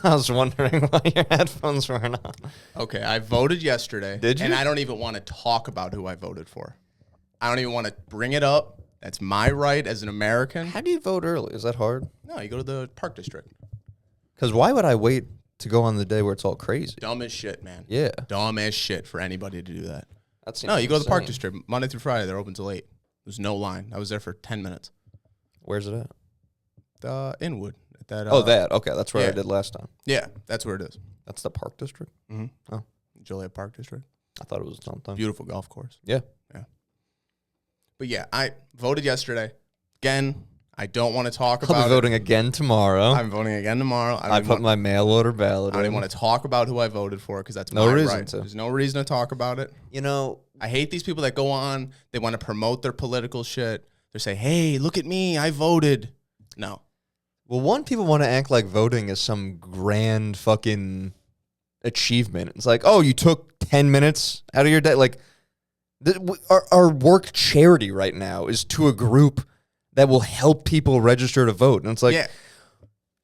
I was wondering why your headphones weren't on. Okay, I voted yesterday. Did you? And I don't even want to talk about who I voted for. I don't even want to bring it up. That's my right as an American. How do you vote early? Is that hard? No, you go to the Park District. Because why would I wait to go on the day where it's all crazy? Dumb as shit, man. Yeah. Dumb as shit for anybody to do that. That seems No, you go to the Park insane. District Monday through Friday. They're open till 8. There's no line. I was there for 10 minutes. Where's it at? Inwood. At that, that. Okay, that's where I yeah. did last time. Yeah, that's where it is. That's the Park District? Mm-hmm. Oh. Joliet Park District. I thought it was something. Beautiful golf course. Yeah. Yeah. But yeah, I voted yesterday. Again, I don't want to talk I'll about be voting again tomorrow. I'm voting again tomorrow. I put my mail order ballot I don't in. even want to talk about who I voted for because that's No my reason right. to. There's no reason to talk about it. You know, I hate these people that go on. They want to promote their political shit. They say, "Hey, look at me, I voted." No, well, one, people want to act like voting is some grand fucking achievement. It's like, oh, you took 10 minutes out of your day. Like, our work charity right now is to a group that will help people register to vote. And it's like,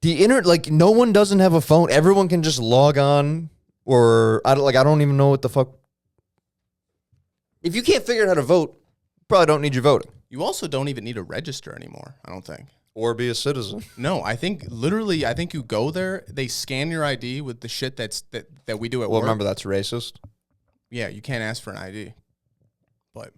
yeah, like, no one doesn't have a phone. Everyone can just log on, or I don't even know what the fuck. If you can't figure out how to vote, probably don't need you voting. you also don't even need to register anymore. I don't think. Or be a citizen. No, I think literally, I think you go there, they scan your ID with the shit that we do at Well, work. remember, that's racist. Yeah, you can't ask for an ID, but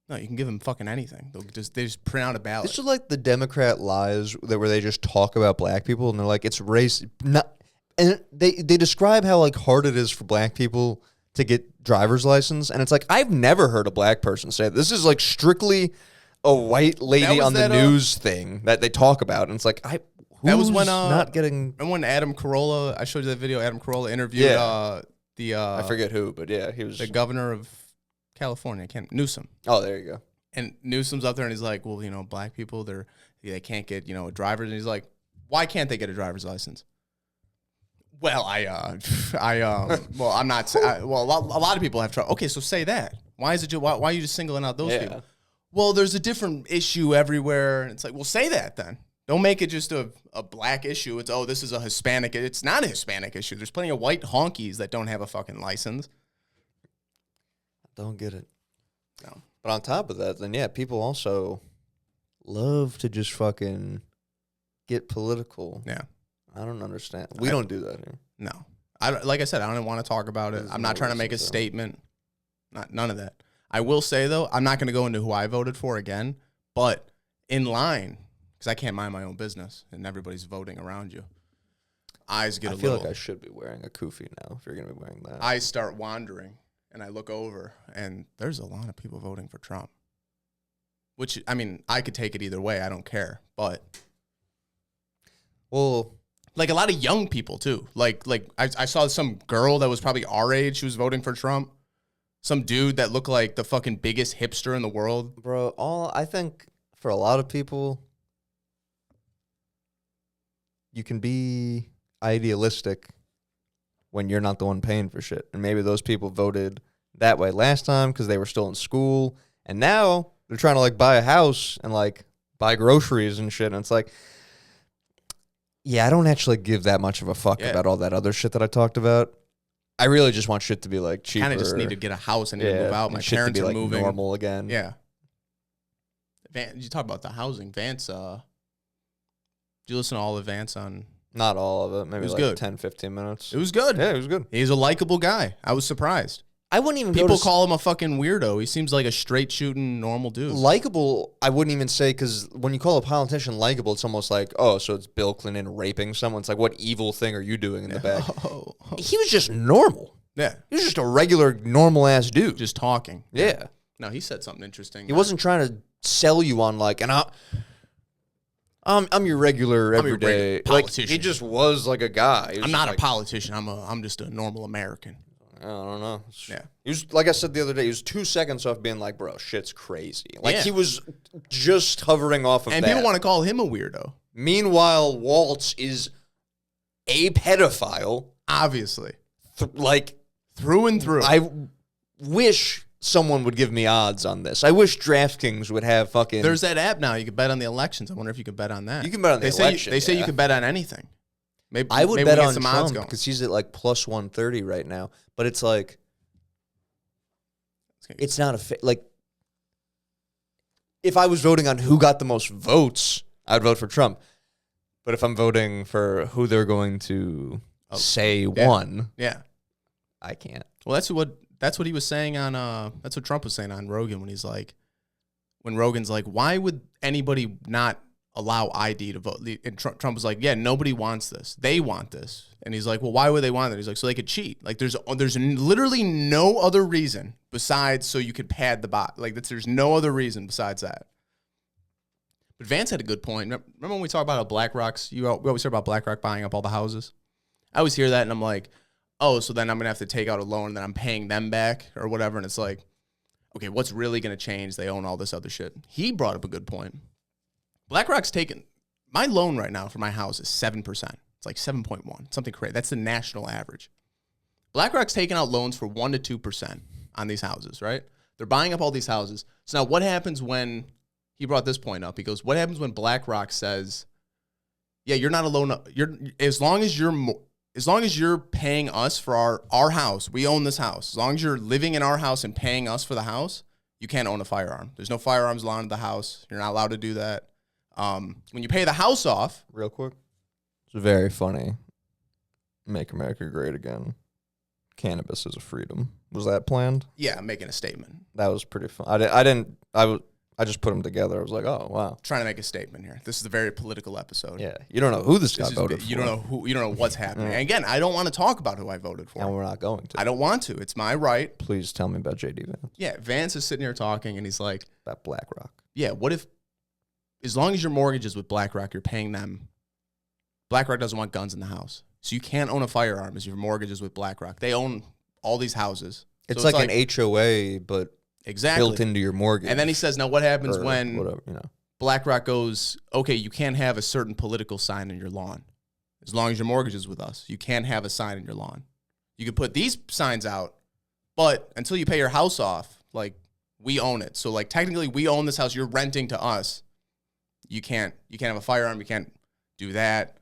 no, you can give them fucking anything. They just print out a ballot. This is like the Democrat lies where they just talk about black people and they're like, it's race. And they describe how like hard it is for black people to get driver's license. And it's like, I've never heard a black person say this is like strictly a white lady was on the that, news thing that they talk about. And it's like, That was when, not getting. And when Adam Carolla, I showed you that video. Adam Carolla interviewed I forget who, but yeah, he was the governor of California, Newsom. Oh, there you go. And Newsom's up there, and he's like, "Well, black people, they can't get a driver's." And he's like, "Why can't they get a driver's license?" Well, well, I'm not. A lot of people have trouble. Okay, so say that. Why is it? Why are you just singling out those people? Well, there's a different issue everywhere. And it's like, well, say that then. Don't make it just a black issue. It's, this is a Hispanic. It's not a Hispanic issue. There's plenty of white honkies that don't have a fucking license. Don't get it. No. But on top of that, then yeah, people also love to just fucking get political. Yeah. I don't understand. We don't do that here. No. Like I said, I don't want to talk about it. I'm not trying to make a reason to. statement. None of that. I will say, though, I'm not going to go into who I voted for again, but in line, because I can't mind my own business, and everybody's voting around you. Eyes get I a feel little. like I should be wearing a kufi now if you're going to be wearing that. I start wandering, and I look over, and there's a lot of people voting for Trump. Which, I mean, I could take it either way. I don't care. But, well, like, a lot of young people, too. Like I saw some girl that was probably our age. She was voting for Trump. Some dude that looked like the fucking biggest hipster in the world. bro, I think for a lot of people, you can be idealistic when you're not the one paying for shit. And maybe those people voted that way last time because they were still in school. And now they're trying to like buy a house and like buy groceries and shit. And it's like, yeah, I don't actually give that much of a fuck about all that other shit that I talked about. I really just want shit to be like cheaper. Kind of just need to get a house and move out. My shit parents to be are like moving. normal again. Yeah. You talk about the housing. Vance, did you listen to all of Vance on? Not all of it. Maybe was like good. 10, 15 minutes. It was good. Yeah, it was good. He's a likable guy. I was surprised. I wouldn't even People call him a fucking weirdo. He seems like a straight shooting normal dude. likable. I wouldn't even say, because when you call a politician likable, it's almost like, oh, so it's Bill Clinton raping someone. It's like, what evil thing are you doing in the back? He was just normal. Yeah. He was just a regular, normal ass dude. Just talking. Yeah. No, he said something interesting. He wasn't trying to sell you on like, and I'm your regular I'm your everyday regular politician. Like, he just was like a guy. I'm not a politician. I'm just a normal American. I don't know. Yeah. He was, like I said the other day, he was 2 seconds off being like, bro, shit's crazy. Like, Yeah. he was just hovering off of And that. people want to call him a weirdo. Meanwhile, Waltz is a pedophile. Obviously. Through and through. I wish someone would give me odds on this. I wish DraftKings would have fucking... There's that app now. You can bet on the elections. I wonder if you can bet on that. You can bet on the election, They say you yeah. can bet on anything. Maybe I would maybe bet we get on some odds Trump going. because he's at like plus 130 right now. But it's like, it's not like, if I was voting on who got the most votes, I'd vote for Trump. But if I'm voting for who they're going to say won, I can't. Well, that's what he was saying on that's what Trump was saying on Rogan when Rogan's like, why would anybody not allow ID to vote? And Trump was like, yeah, nobody wants this. They want this. And he's like, well, why would they want it? He's like, so they could cheat. Like there's literally no other reason besides so you could pad the bot. Like there's no other reason besides that. But Vance had a good point. Remember when we talk about BlackRock's, we always hear about BlackRock buying up all the houses? I always hear that and I'm like, oh, so then I'm going to have to take out a loan and then I'm paying them back or whatever. And it's like, okay, what's really going to change? They own all this other shit. He brought up a good point. BlackRock's taken, my loan right now for my house is 7%. It's like 7.1, something crazy. That's the national average. BlackRock's taking out loans for 1% to 2% on these houses, right? They're buying up all these houses. So now what happens when, he brought this point up. He goes, what happens when BlackRock says, yeah, you're not a loan, as long as you're paying us for our house, we own this house. As long as you're living in our house and paying us for the house, you can't own a firearm. There's no firearms allowed in the house. You're not allowed to do that. When you pay the house off. Real quick. It's very funny. Make America Great Again. Cannabis is a freedom. Was that planned? Yeah, I'm making a statement. That was pretty fun. I just put them together. I was like, oh, wow. Trying to make a statement here. This is a very political episode. Yeah. You don't know who this guy voted for. You don't know what's happening. And again, I don't want to talk about who I voted for. And we're not going to. I don't want to. It's my right. Please tell me about JD Vance. Yeah, Vance is sitting here talking and he's like, about BlackRock. Yeah, what if, as long as your mortgage is with BlackRock, you're paying them. BlackRock doesn't want guns in the house. So you can't own a firearm as your mortgage is with BlackRock. They own all these houses. It's like an HOA, but built into your mortgage. And then he says, now what happens when whatever, BlackRock goes, okay, you can't have a certain political sign in your lawn. As long as your mortgage is with us, you can't have a sign in your lawn. You can put these signs out, but until you pay your house off, like, we own it. So, like, technically, we own this house. You're renting to us. You can't have a firearm. You can't do that.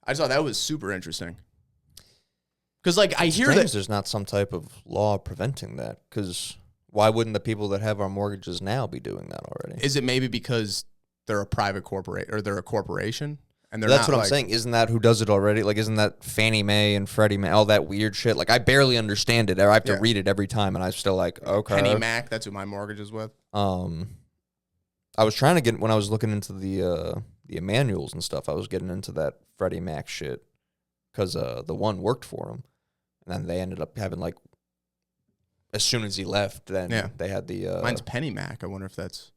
I just thought that was super interesting. Because, like, I hear that there's not some type of law preventing that. Because why wouldn't the people that have our mortgages now be doing that already? Is it maybe because they're a private corporate or they're a corporation? And that's what I'm saying. Isn't that who does it already? Like, isn't that Fannie Mae and Freddie Mae, all that weird shit? Like, I barely understand it. I have to read it every time, and I'm still like, okay. Penny Mac, that's who my mortgage is with. I was trying to get, when I was looking into the Emanuels and stuff, I was getting into that Freddie Mac shit because the one worked for him. And then they ended up having, like, as soon as he left, then they had the... Mine's Penny Mac. I wonder if that's...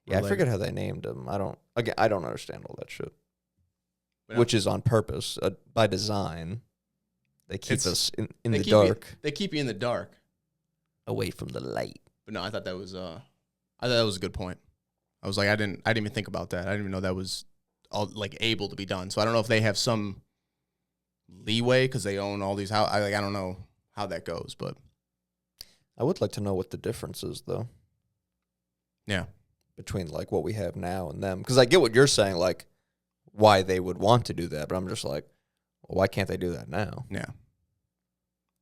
Yeah, I forget how they named him. I don't understand all that shit. Which is on purpose, by design. They keep us in the dark. They keep you in the dark. Away from the light. But no, I thought that was a good point. I was like, I didn't even think about that. I didn't even know that was all, like, able to be done. So I don't know if they have some leeway because they own all these houses. I don't know how that goes, but I would like to know what the difference is, though. Yeah. Between, like, what we have now and them. Because I get what you're saying, like, why they would want to do that, but I'm just like, well, why can't they do that now? Yeah.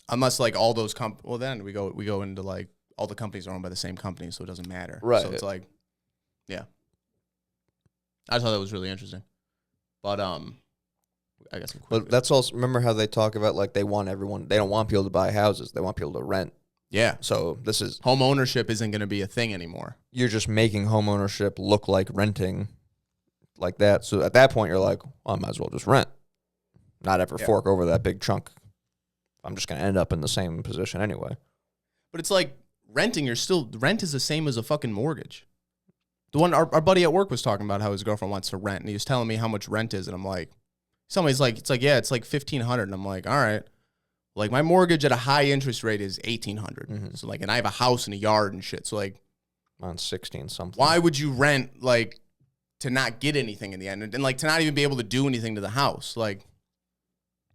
Unless, like, all those well, then we go into, like, all the companies are owned by the same company, so it doesn't matter. Right. So it's like, yeah. I thought that was really interesting. But I guess. But that's also, remember how they talk about, like, they don't want people to buy houses, they want people to rent. Yeah. So this is home ownership isn't going to be a thing anymore. You're just making home ownership look like renting, like that. So at that point, you're like, well, I might as well just rent, not ever fork over that big chunk. I'm just going to end up in the same position anyway. But it's like renting. Rent is the same as a fucking mortgage. The one our buddy at work was talking about how his girlfriend wants to rent, and he was telling me how much rent is, and I'm like, somebody's like, it's like $1,500, and I'm like, all right. Like, my mortgage at a high interest rate is $1,800. Mm-hmm. So, like, and I have a house and a yard and shit. So, like, on 16 something. Why would you rent, like, to not get anything in the end, and like to not even be able to do anything to the house? Like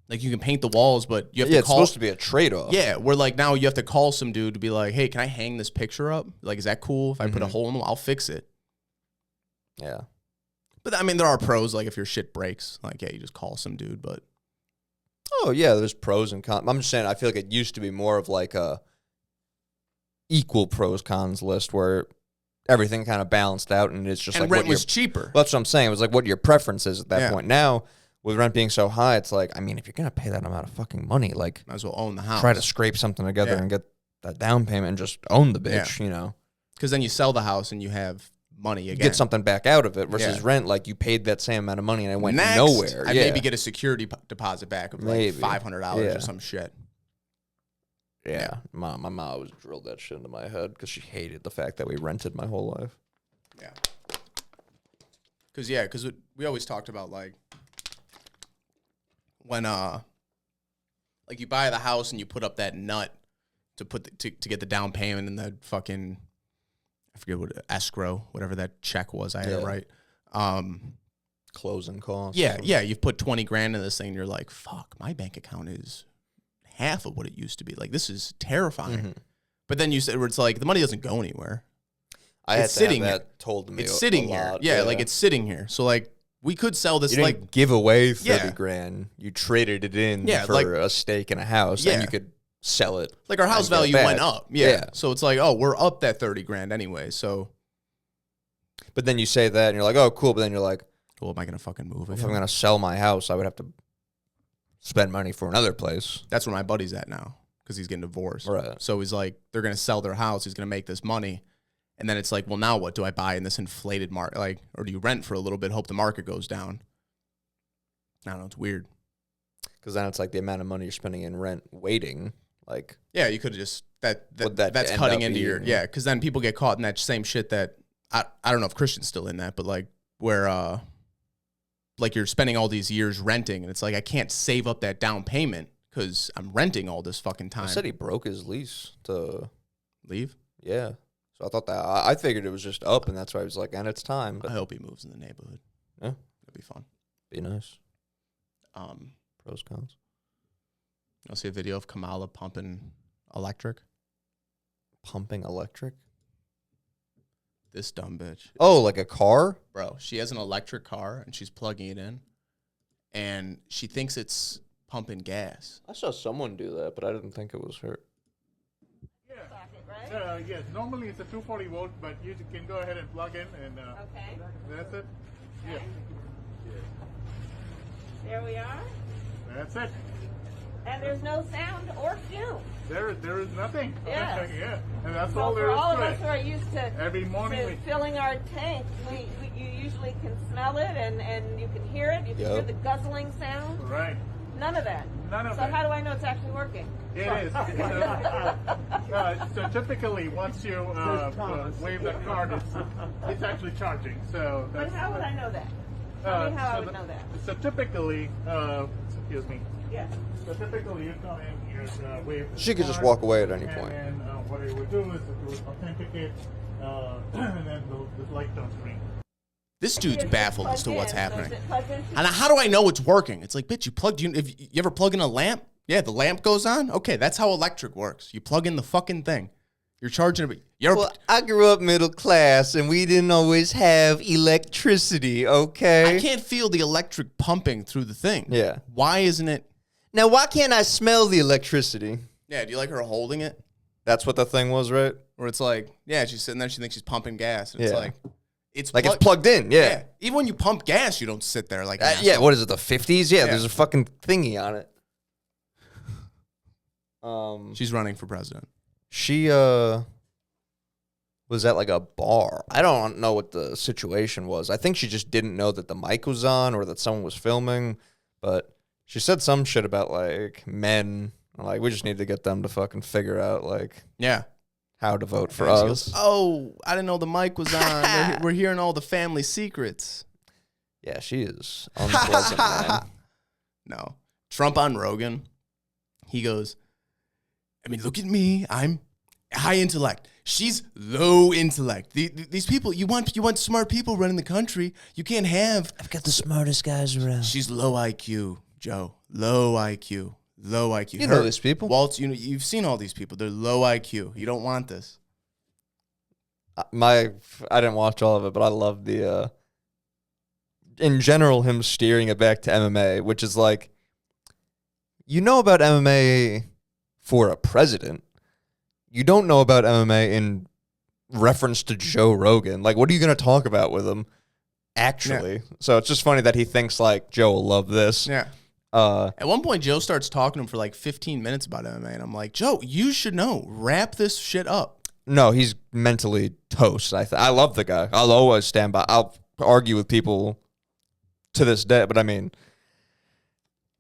you can paint the walls, but you have to call. It's supposed to be a trade-off. Yeah, where, like, now you have to call some dude to be like, hey, can I hang this picture up? Like, is that cool if I put a hole in the wall? I'll fix it. Yeah. But I mean, there are pros. Like if your shit breaks, like yeah, you just call some dude. But Oh yeah, there's pros and cons. I'm just saying, I feel like it used to be more of like a equal pros cons list where everything kind of balanced out, and it's just and like rent what your, was cheaper. that's what I'm saying. It was like what your preference is at that Yeah. point. Now with rent being so high, it's like, I mean, if you're gonna pay that amount of fucking money, like Might as well own the house. try to scrape something together Yeah. and get that down payment and just own the bitch. You know, because then you sell the house and you have money you again. get something back out of it versus Yeah. rent. Like you paid that same amount of money and it went Next, nowhere. I yeah. maybe get a security deposit back of like Maybe. $500 Yeah. or some shit. Yeah, my mom always drilled that shit into my head because she hated the fact that we rented my whole life. Yeah. Because we always talked about like when like you buy the house and you put up that nut to put to get the down payment and the fucking, I forget what, escrow, whatever that check was, I had it Yeah. right. Closing costs. Yeah, you've put 20 grand in this thing and you're like, fuck, my bank account is half of what it used to be. Like, this is terrifying. Mhm. But then you said where it's like the money doesn't go anywhere. I It's had to have sitting that told to me. It's a sitting here. lot. Yeah, like it's sitting here. So like we could sell this You didn't like give away 30 Yeah. grand. You traded it in Yeah, for like- a stake in a house, Yeah. and you could sell it. our house and get value it went back. up. Yeah. Yeah. So it's like, oh, we're up that 30 grand anyway. So But then you say that, and you're like, oh, cool. But then you're like, well, am I gonna fucking move if it? I'm gonna sell my house, I would have to spend money for another place. That's where my buddy's at now because he's getting divorced. Right. So he's like, they're gonna sell their house. He's gonna make this money. And then it's like, well, now what do I buy in this inflated market? Like, or do you rent for a little bit, hope the market goes down? I don't know. It's weird. Because then it's like the amount of money you're spending in rent waiting. Like, Yeah, you could have just Would that that's end cutting up into your being- yeah, because then people get caught in that same shit that I don't know if Christian's still in that, but like where like you're spending all these years renting and it's like I can't save up that down payment because I'm renting all this fucking time. I said he broke his lease to, Leave. yeah. So I thought that, I figured it was just up, and that's why I was like, and it's time. I But hope he moves in the neighborhood. Yeah. That'd be fun. be nice. Um, Pros, cons. I'll see a video of Kamala pumping electric. Pumping electric? This dumb bitch. Oh, like a car? Bro, she has an electric car and she's plugging it in and she thinks it's pumping gas. I saw someone do that, but I didn't think it was her. Yes, normally it's a 240 volt, but you can go ahead and plug in, and Okay, that's it. Yeah, there we are. that's it. And there's no sound or fume. There is nothing. Yes. Yeah, and that's So all there for is all of to us it. who are used to, Every morning we filling our tank, you usually can smell it and you can hear it. You can hear Yep. the guzzling sound. right. None of that. None of so that. how do I know it's actually working? It is. So typically, once you wave that card, it's actually charging. So But that's. how would I know that? Tell me how I would know that. So typically, excuse me. Yes. So typically, you come in, you wave. The She could just card, walk away at any point. And then what it would do is it would authenticate, and then the light turns green. This dude's baffled as to what's happening. Plugged in? And how do I know it's working? It's like, bitch, if you ever plug in a lamp? Yeah, the lamp goes on. Okay, that's how electric works. You plug in the fucking thing. You're charging it. Well, I grew up middle class, and we didn't always have electricity, okay? I can't feel the electric pumping through the thing. Yeah. Why isn't it? Now, why can't I smell the electricity? Yeah, do you like her holding it? That's what the thing was, right? Where it's like, yeah, she's sitting there, she thinks she's pumping gas. And it's Yeah. like, it's Like, it's plugged in, yeah. Yeah. Even when you pump gas, you don't sit there like an Yeah, asshole. what is it, the 50s? Yeah, Yeah. there's a fucking thingy on it. She's running for president. She was at like a bar. I don't know what the situation was. I think she just didn't know that the mic was on or that someone was filming, but she said some shit about like men. Like, we just need to get them to fucking figure out like Yeah. how to vote for And she us. goes, oh, I didn't know the mic was on. We're hearing all the family secrets. Yeah, she is unpleasant, man. No. Trump on Rogan, he goes, I mean, look at me. I'm high intellect. She's low intellect. These people, you want smart people running the country. You can't have. I've got the smartest guys around. She's low IQ, Joe. Low IQ. Low IQ. You know these people. Walt, you've seen all these people. They're low IQ. You don't want this. I didn't watch all of it, but I love the in general, him steering it back to MMA, which is like, you know about MMA for a president. You don't know about MMA in reference to Joe Rogan. Like, what are you going to talk about with him, actually? Yeah. So it's just funny that he thinks, like, Joe will love this. Yeah. At one point, Joe starts talking to him for like 15 minutes about MMA, and I'm like, Joe, you should know. Wrap this shit up. No, he's mentally toast. I love the guy. I'll always stand by. I'll argue with people to this day, but I mean,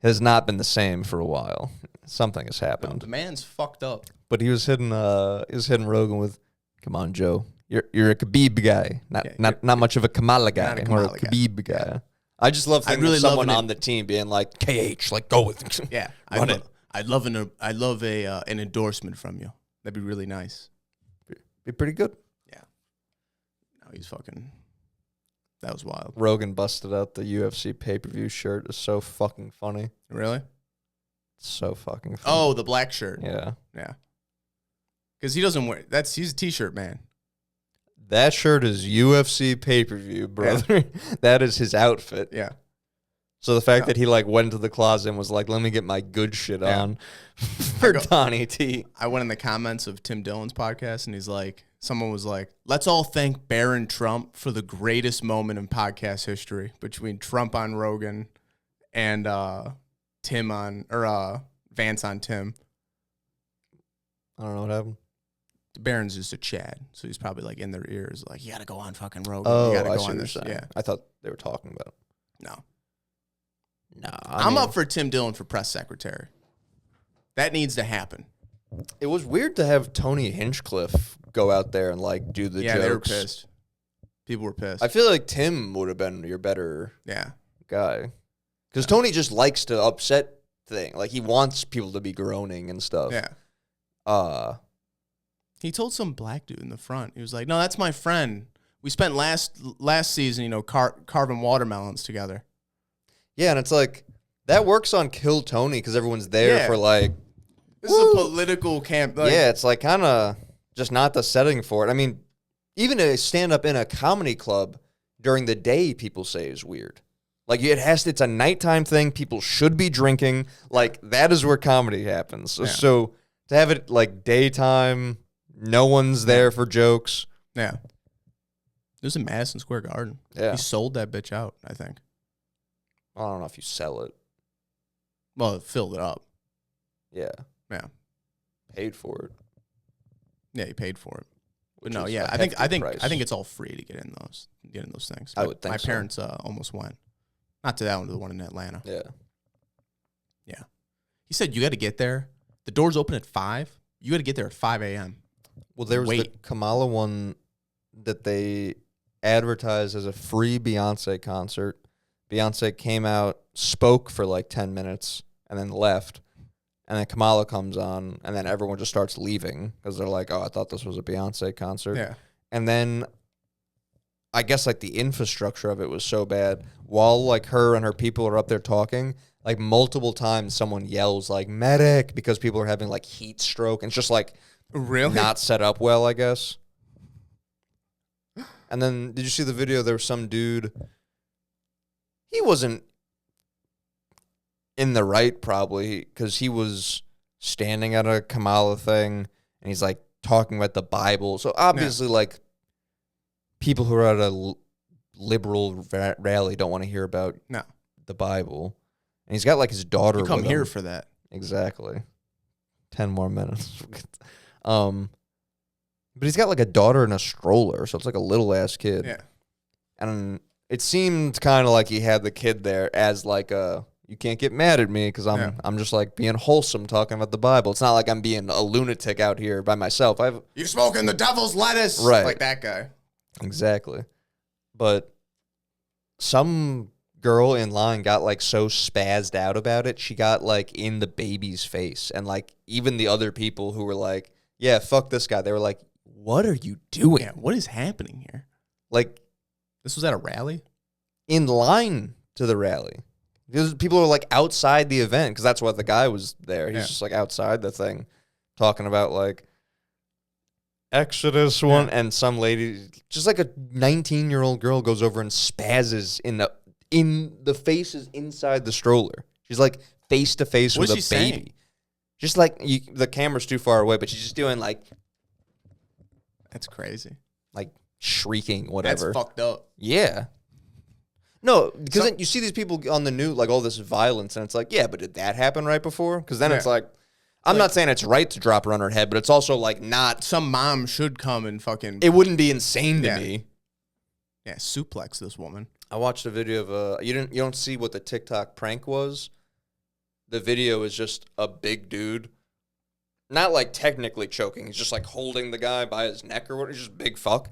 it has not been the same for a while. Something has happened. No, the man's fucked up. But he was hitting Rogan with, "Come on, Joe, you're a Khabib guy, not much of a Kamala guy, or a Khabib guy." Yeah. I just love thinking of someone on the team being like, "KH, like go with it." Yeah, run it. I'd love an endorsement from you. That'd be really nice. Be pretty good. Yeah. No, he's fucking. That was wild. Rogan busted out the UFC pay-per-view shirt. It's so fucking funny. Really? It's so fucking funny. Oh, the black shirt. Yeah. Yeah. Because he doesn't wear he's a t-shirt man. That shirt is UFC pay-per-view, brother. Yeah. That is his outfit. Yeah. So the fact that he like went into the closet and was like, "Let me get my good shit on for Donnie T." I went in the comments of Tim Dillon's podcast, and he's like, someone was like, "Let's all thank Barron Trump for the greatest moment in podcast history between Trump on Rogan and Vance on Tim." I don't know what happened. Barron's just a Chad, so he's probably like in their ears, like, "You got to go on fucking Rogan. Oh, you got to I go see on what this." you're saying. Yeah, I thought they were talking about. No, I'm up for Tim Dillon for press secretary. That needs to happen. It was weird to have Tony Hinchcliffe go out there and like do the jokes. Yeah, they were pissed. People were pissed. I feel like Tim would have been your better guy. Because Tony just likes to upset things. Like, he wants people to be groaning and stuff. Yeah. He told some black dude in the front. He was like, "No, that's my friend. We spent last season, carving watermelons together." Yeah, and it's like, that works on Kill Tony because everyone's there for like... This is a political camp. Like, yeah, it's like kind of just not the setting for it. I mean, even a stand-up in a comedy club during the day, people say is weird. Like, it's a nighttime thing. People should be drinking. Like, that is where comedy happens. Yeah. So to have it like daytime, no one's there for jokes. Yeah. It was in Madison Square Garden. Yeah. He sold that bitch out, I think. I don't know if you sell it. Well, it filled it up. Yeah. Yeah. Paid for it. Yeah, he paid for it. But no, yeah, I think it's all free to get in those things. I would think my parents almost went. Not to that one, to the one in Atlanta. Yeah. Yeah. He said you got to get there. The doors open at 5. You got to get there at 5 a.m. Well, there was the Kamala one that they advertised as a free Beyonce concert. Beyonce came out, spoke for like 10 minutes, and then left. And then Kamala comes on, and then everyone just starts leaving because they're like, "Oh, I thought this was a Beyonce concert." Yeah. And then I guess like the infrastructure of it was so bad. While like her and her people are up there talking, like multiple times someone yells like "medic" because people are having like heat stroke. And it's just like really not set up well, I guess. And then did you see the video? There was some dude. He wasn't in the right, probably, because he was standing at a Kamala thing, and he's, like, talking about the Bible. So, obviously, like, people who are at a liberal rally don't want to hear about the Bible. And he's got, like, his daughter with him. You come here for that. Exactly. 10 more minutes. But he's got, like, a daughter in a stroller, so it's like a little-ass kid. Yeah. And it seemed kind of like he had the kid there as, like, you can't get mad at me because I'm just like being wholesome talking about the Bible. It's not like I'm being a lunatic out here by myself. You're smoking the devil's lettuce, right? Like that guy. Exactly. But some girl in line got like so spazzed out about it. She got like in the baby's face, and like even the other people who were like, "Yeah, fuck this guy," they were like, "What are you doing? Yeah, what is happening here?" Like, this was at a rally? In line to the rally. Because people are like outside the event because that's why the guy was there. He's just like outside the thing talking about like Exodus 1 and some lady, just like a 19-year-old girl goes over and spazzes the face is inside the stroller. She's like face to face with What's a she baby. saying? Just like the camera's too far away, but she's just doing like That's crazy. shrieking, whatever. That's fucked up. Yeah. No, because then you see these people on the news, like all this violence, and it's like, yeah, but did that happen right before? Because then it's Yeah. like, I'm not saying it's right to drop her on her head, but it's also like not. Some mom should come and fucking It wouldn't be insane to Yeah. me. suplex this woman. I watched a video of you don't see what the TikTok prank was. The video is just a big dude, not like technically choking. He's just like holding the guy by his neck or what. He's just big fuck.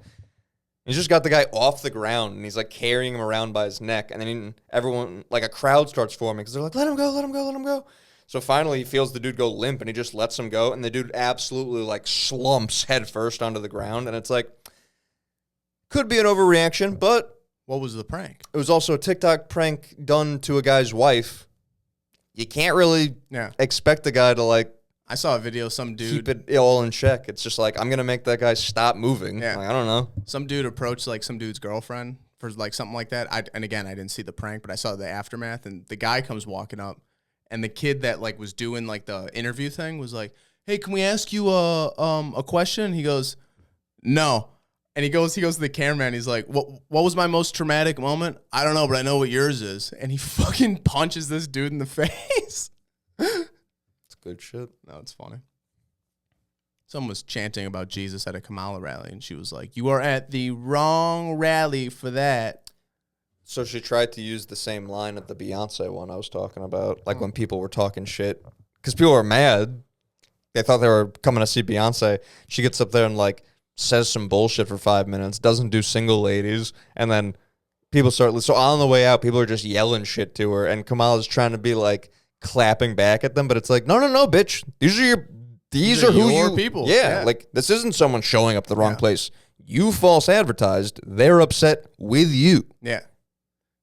He's just got the guy off the ground and he's like carrying him around by his neck. And then everyone, like a crowd starts forming because they're like, let him go, let him go, let him go. So finally he feels the dude go limp and he just lets him go. And the dude absolutely like slumps head first onto the ground. And it's like, could be an overreaction, but What was the prank? it was also a TikTok prank done to a guy's wife. You can't really Yeah. expect the guy to like I saw a video, some dude keep it all in check. It's just like, I'm going to make that guy stop moving. Yeah. Like, I don't know. some dude approached like some dude's girlfriend for like something like that. And again, I didn't see the prank, but I saw the aftermath, and the guy comes walking up, and the kid that like was doing like the interview thing was like, "Hey, can we ask you a question?" He goes, "No." And he goes to the cameraman. He's like, "What was my most traumatic moment? I don't know, but I know what yours is." And he fucking punches this dude in the face. It's good shit. No, it's funny. Someone was chanting about Jesus at a Kamala rally, and she was like, "You are at the wrong rally for that." So she tried to use the same line at the Beyonce one I was talking about, like when people were talking shit. Because people were mad. They thought they were coming to see Beyonce. She gets up there and, like, says some bullshit for 5 minutes, doesn't do single ladies, and then people start... So on the way out, people are just yelling shit to her, and Kamala's trying to be, like, clapping back at them, but it's like, no, bitch. These are who your you... people. Yeah, Yeah. like, this isn't someone showing up the wrong Yeah. place. You false advertised. They're upset with you. Yeah.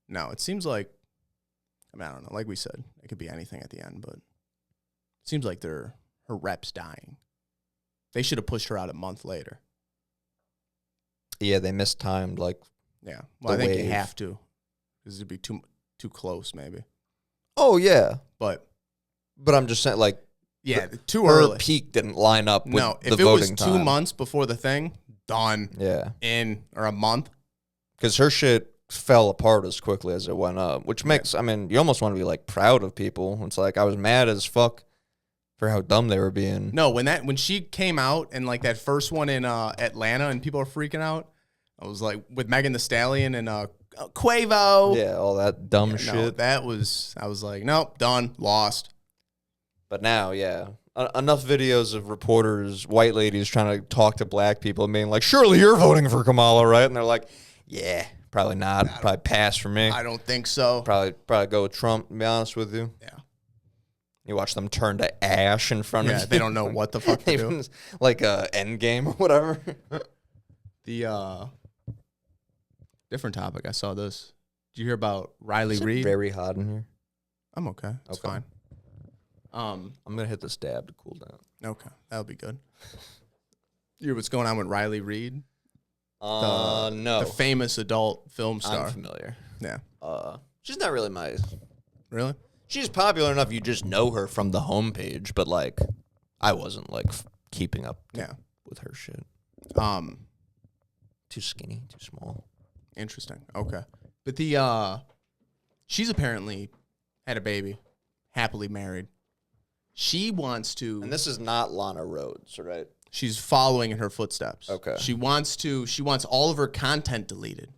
No, it seems like, I mean, I don't know. Like we said, it could be anything at the end, but it seems like her rep's dying. They should have pushed her out a month later. Yeah, they mistimed, like... Yeah. Well, I The think wave. you have to, because it'd be too close, maybe. Oh, yeah. But But I'm just saying, like, yeah, too her early. peak didn't line up with No, the if it was voting 2 time. months before the thing, done Yeah. or a month. Because her shit fell apart as quickly as it went up, which makes, I mean, you almost want to be, like, proud of people. It's like, I was mad as fuck for how dumb they were being. No, when she came out and like that first one in Atlanta and people are freaking out, I was like with Megan Thee Stallion and Quavo. Yeah, all that dumb No, shit. I was like, nope, done, lost. But now, yeah. Enough videos of reporters, white ladies trying to talk to black people and being like, surely you're voting for Kamala, right? And they're like, yeah, probably not. Probably pass for me. I don't think so. Probably go with Trump, to be honest with you. Yeah. You watch them turn to ash in front of Yeah, you. they don't know what the fuck to do. Even like Endgame or whatever. The different topic. I saw this. Did you hear about Riley Reid? Very hot in here. I'm okay. It's Okay. fine. I'm gonna hit this dab to cool down. Okay, that'll be good. You hear what's going on with Riley Reid? No, The famous adult film star. I'm familiar. Yeah. She's not really my. Really? She's popular enough you just know her from the homepage, but like, I wasn't like keeping up Yeah. with her shit. Too skinny, too small. Interesting. Okay. But she's apparently had a baby, happily married. She wants to, And this is not Lana Rhodes, right? she's following in her footsteps. Okay. She wants all of her content deleted.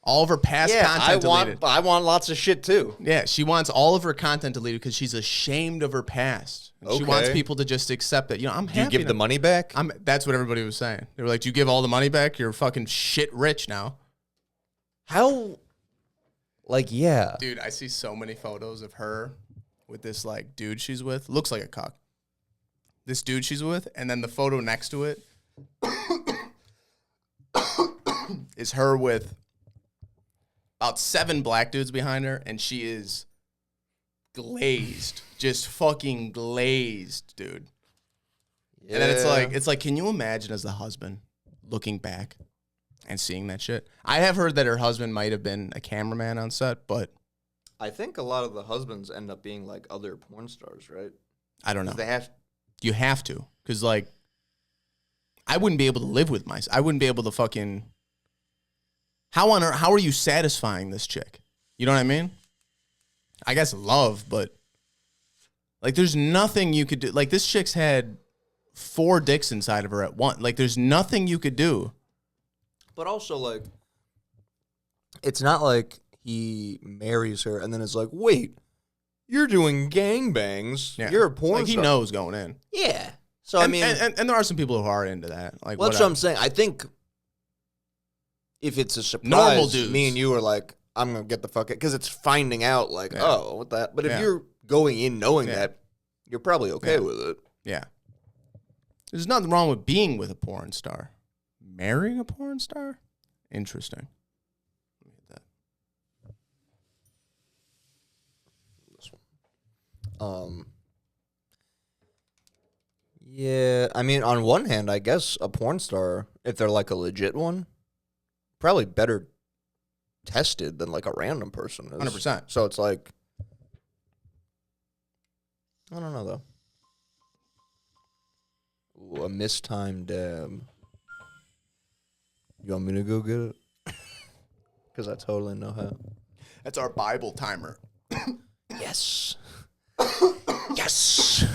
All of her past content deleted. I want lots of shit too. Yeah, she wants all of her content deleted because she's ashamed of her past. And She wants Okay. people to just accept it. You know, I'm Do you happy give to- the money back? That's what everybody was saying. They were like, "Do you give all the money back? You're fucking shit rich now." How? Like, yeah. Dude, I see so many photos of her with this like dude she's with. Looks like a cock. This dude she's with, and then the photo next to it is her with about 7 black dudes behind her, and she is glazed, just fucking glazed, dude. And then it's like, can you imagine as the husband looking back and seeing that shit. I have heard that her husband might have been a cameraman on set, but I think a lot of the husbands end up being like other porn stars, right? I don't know. 'Cause they have. You have to, because like, I wouldn't be able to live with myself. I wouldn't be able to fucking. How are you satisfying this chick? You know what I mean? I guess love, but like, there's nothing you could do. Like, this chick's had 4 dicks inside of her at once. Like, there's nothing you could do. But also, like, it's not like he marries her and then is like, wait, you're doing gangbangs. Yeah. You're a porn Like, he star. knows going in. Yeah. So, And, I mean, and there are some people who are into that. Like, well, that's whatever. what I'm saying. I think if it's a surprise, Normal dudes. me and you are like, I'm going to get the fuck out. Because it's finding out, like, Yeah. oh, what that? But if Yeah. you're going in knowing Yeah. that, you're probably okay Yeah. with it. Yeah. There's nothing wrong with being with a porn star. Marrying a porn star? Interesting. Let me get that. Yeah, I mean, on one hand, I guess a porn star, if they're like a legit one, probably better tested than like a random person is. 100%. So it's like, I don't know though. Ooh, a mistimed dab. You want me to go get it? Because I totally know how. That's our Bible timer. Yes. Yes.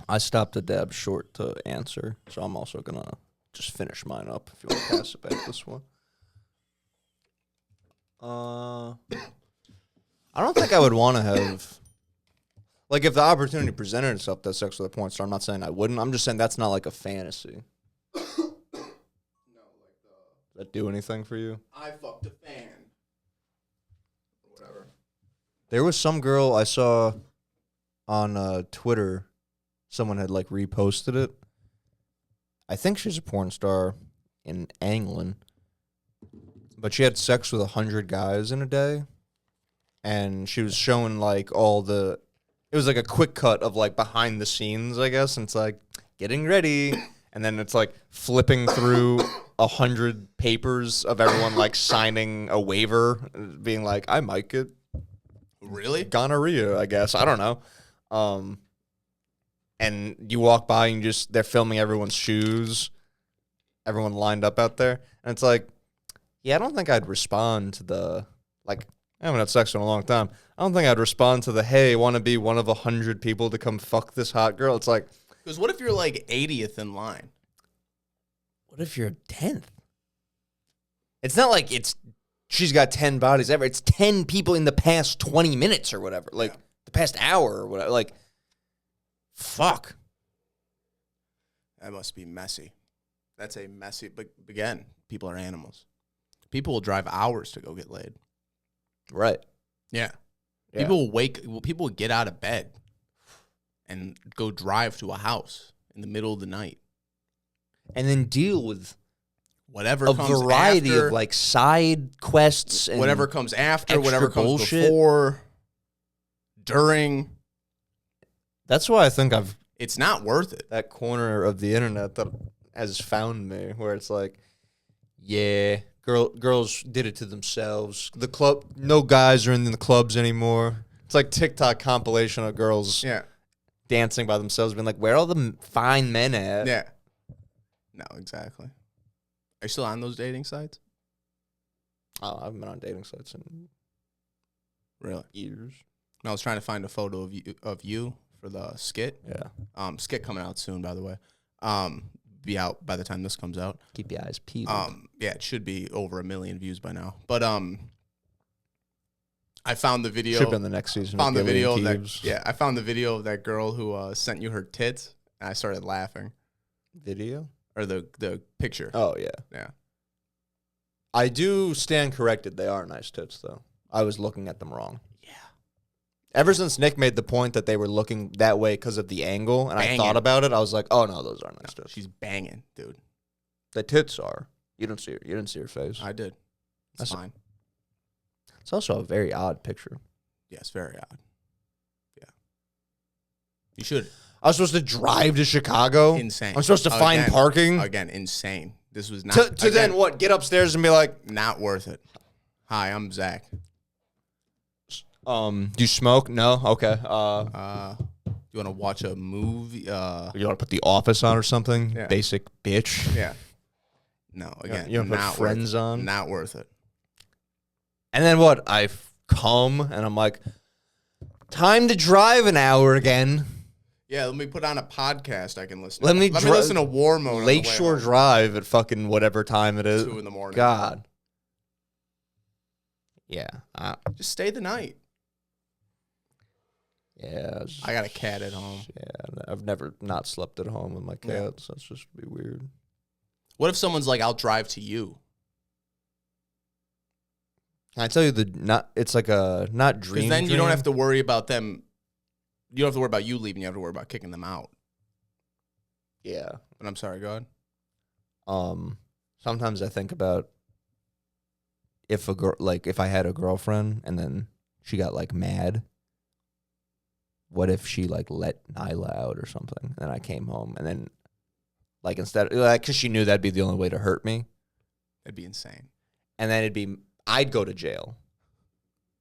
I stopped the dab short to answer, so I'm also going to just finish mine up if you want to pass it back this one. I don't think I would want to have... Like, if the opportunity presented itself to have sex with a porn star, I'm not saying I wouldn't. I'm just saying that's not like a fantasy. Does that do anything for you? I fucked a fan. Whatever. There was some girl I saw on Twitter. Someone had like reposted it. I think she's a porn star in England, but she had sex with 100 guys in a day, and she was showing like all the. It was like a quick cut of like behind the scenes, I guess, and it's like getting ready, and then it's like flipping through 100 papers of everyone like signing a waiver, being like, I might get Really? gonorrhea, I guess. I don't know. And you walk by and they're filming everyone's shoes, everyone lined up out there. And it's like, yeah, I don't think I'd respond to the, like, I haven't had sex in a long time. I don't think I'd respond to the, hey, want to be one of 100 people to come fuck this hot girl. It's like, Because what if you're like 80th in line? what if you're 10th? It's not like she's got 10 bodies ever. It's 10 people in the past 20 minutes or whatever. Like, the past hour or whatever. Like, fuck. That must be messy. That's a messy. But again, people are animals. People will drive hours to go get laid. Right. Yeah. Yeah. People will get out of bed and go drive to a house in the middle of the night. And then deal with Whatever a comes variety after, of like side quests and whatever comes after, extra whatever comes bullshit. before, during. That's why I think I've It's not worth it. that corner of the internet that has found me where it's like, yeah, girls did it to themselves. The club, no guys are in the clubs anymore. It's like TikTok compilation of girls Yeah. dancing by themselves, being like, where are all the fine men at? Yeah. No, exactly. Are you still on those dating sites? Oh, I haven't been on dating sites in Really? years. I was trying to find a photo of you for the skit. Yeah. Skit coming out soon, by the way. Be out by the time this comes out. Keep your eyes peeled. Yeah, it should be over 1 million views by now. But I found the video. Should have been the next season. Found the of Gillian video of Keeves. that. Yeah, I found the video of that girl who sent you her tits, and I started laughing. Video? Or the picture. Oh, yeah. Yeah. I do stand corrected. They are nice tits, though. I was looking at them wrong. Yeah. Ever since Nick made the point that they were looking that way because of the angle, and Banging. I thought about it, I was like, oh, no, those are nice tits. She's banging, dude. The tits are. You didn't see her. You didn't see her face. I did. It's That's- fine. It's also a very odd picture. Yeah, it's very odd. Yeah. You should. I was supposed to drive to Chicago. Insane. I'm supposed to find Again, parking. Again, insane. This was not To then what? Get upstairs and be like, not worth it. Hi, I'm Zach. do you smoke? No. Okay. You want to watch a movie? You want to put The Office on or something? Yeah. Basic bitch. Yeah. No, again, You wanna put not Friends worth it. on? Not worth it. And then what? I come and I'm like, time to drive an hour again. Yeah, let me put on a podcast I can listen. Let to. me Let dri- me listen to War Mode. on the way Lakeshore home. Drive at fucking whatever time it is. 2 in the morning. God. Yeah. Just stay the night. Yeah. it's I got a cat at home. Yeah. I've never not slept at home with my Yeah. cats. That's just be weird. What if someone's like, "I'll drive to you"? Can I tell you it's like a not dream. Because then you dream. don't have to worry about them. You don't have to worry about you leaving. You have to worry about kicking them out. Yeah. But I'm sorry, go ahead. Sometimes I think about if a girl, like if I had a girlfriend and then she got like mad. What if she like let Nyla out or something, and I came home and then like instead like because she knew that'd be the only way to hurt me, That'd be insane. and then I'd go to jail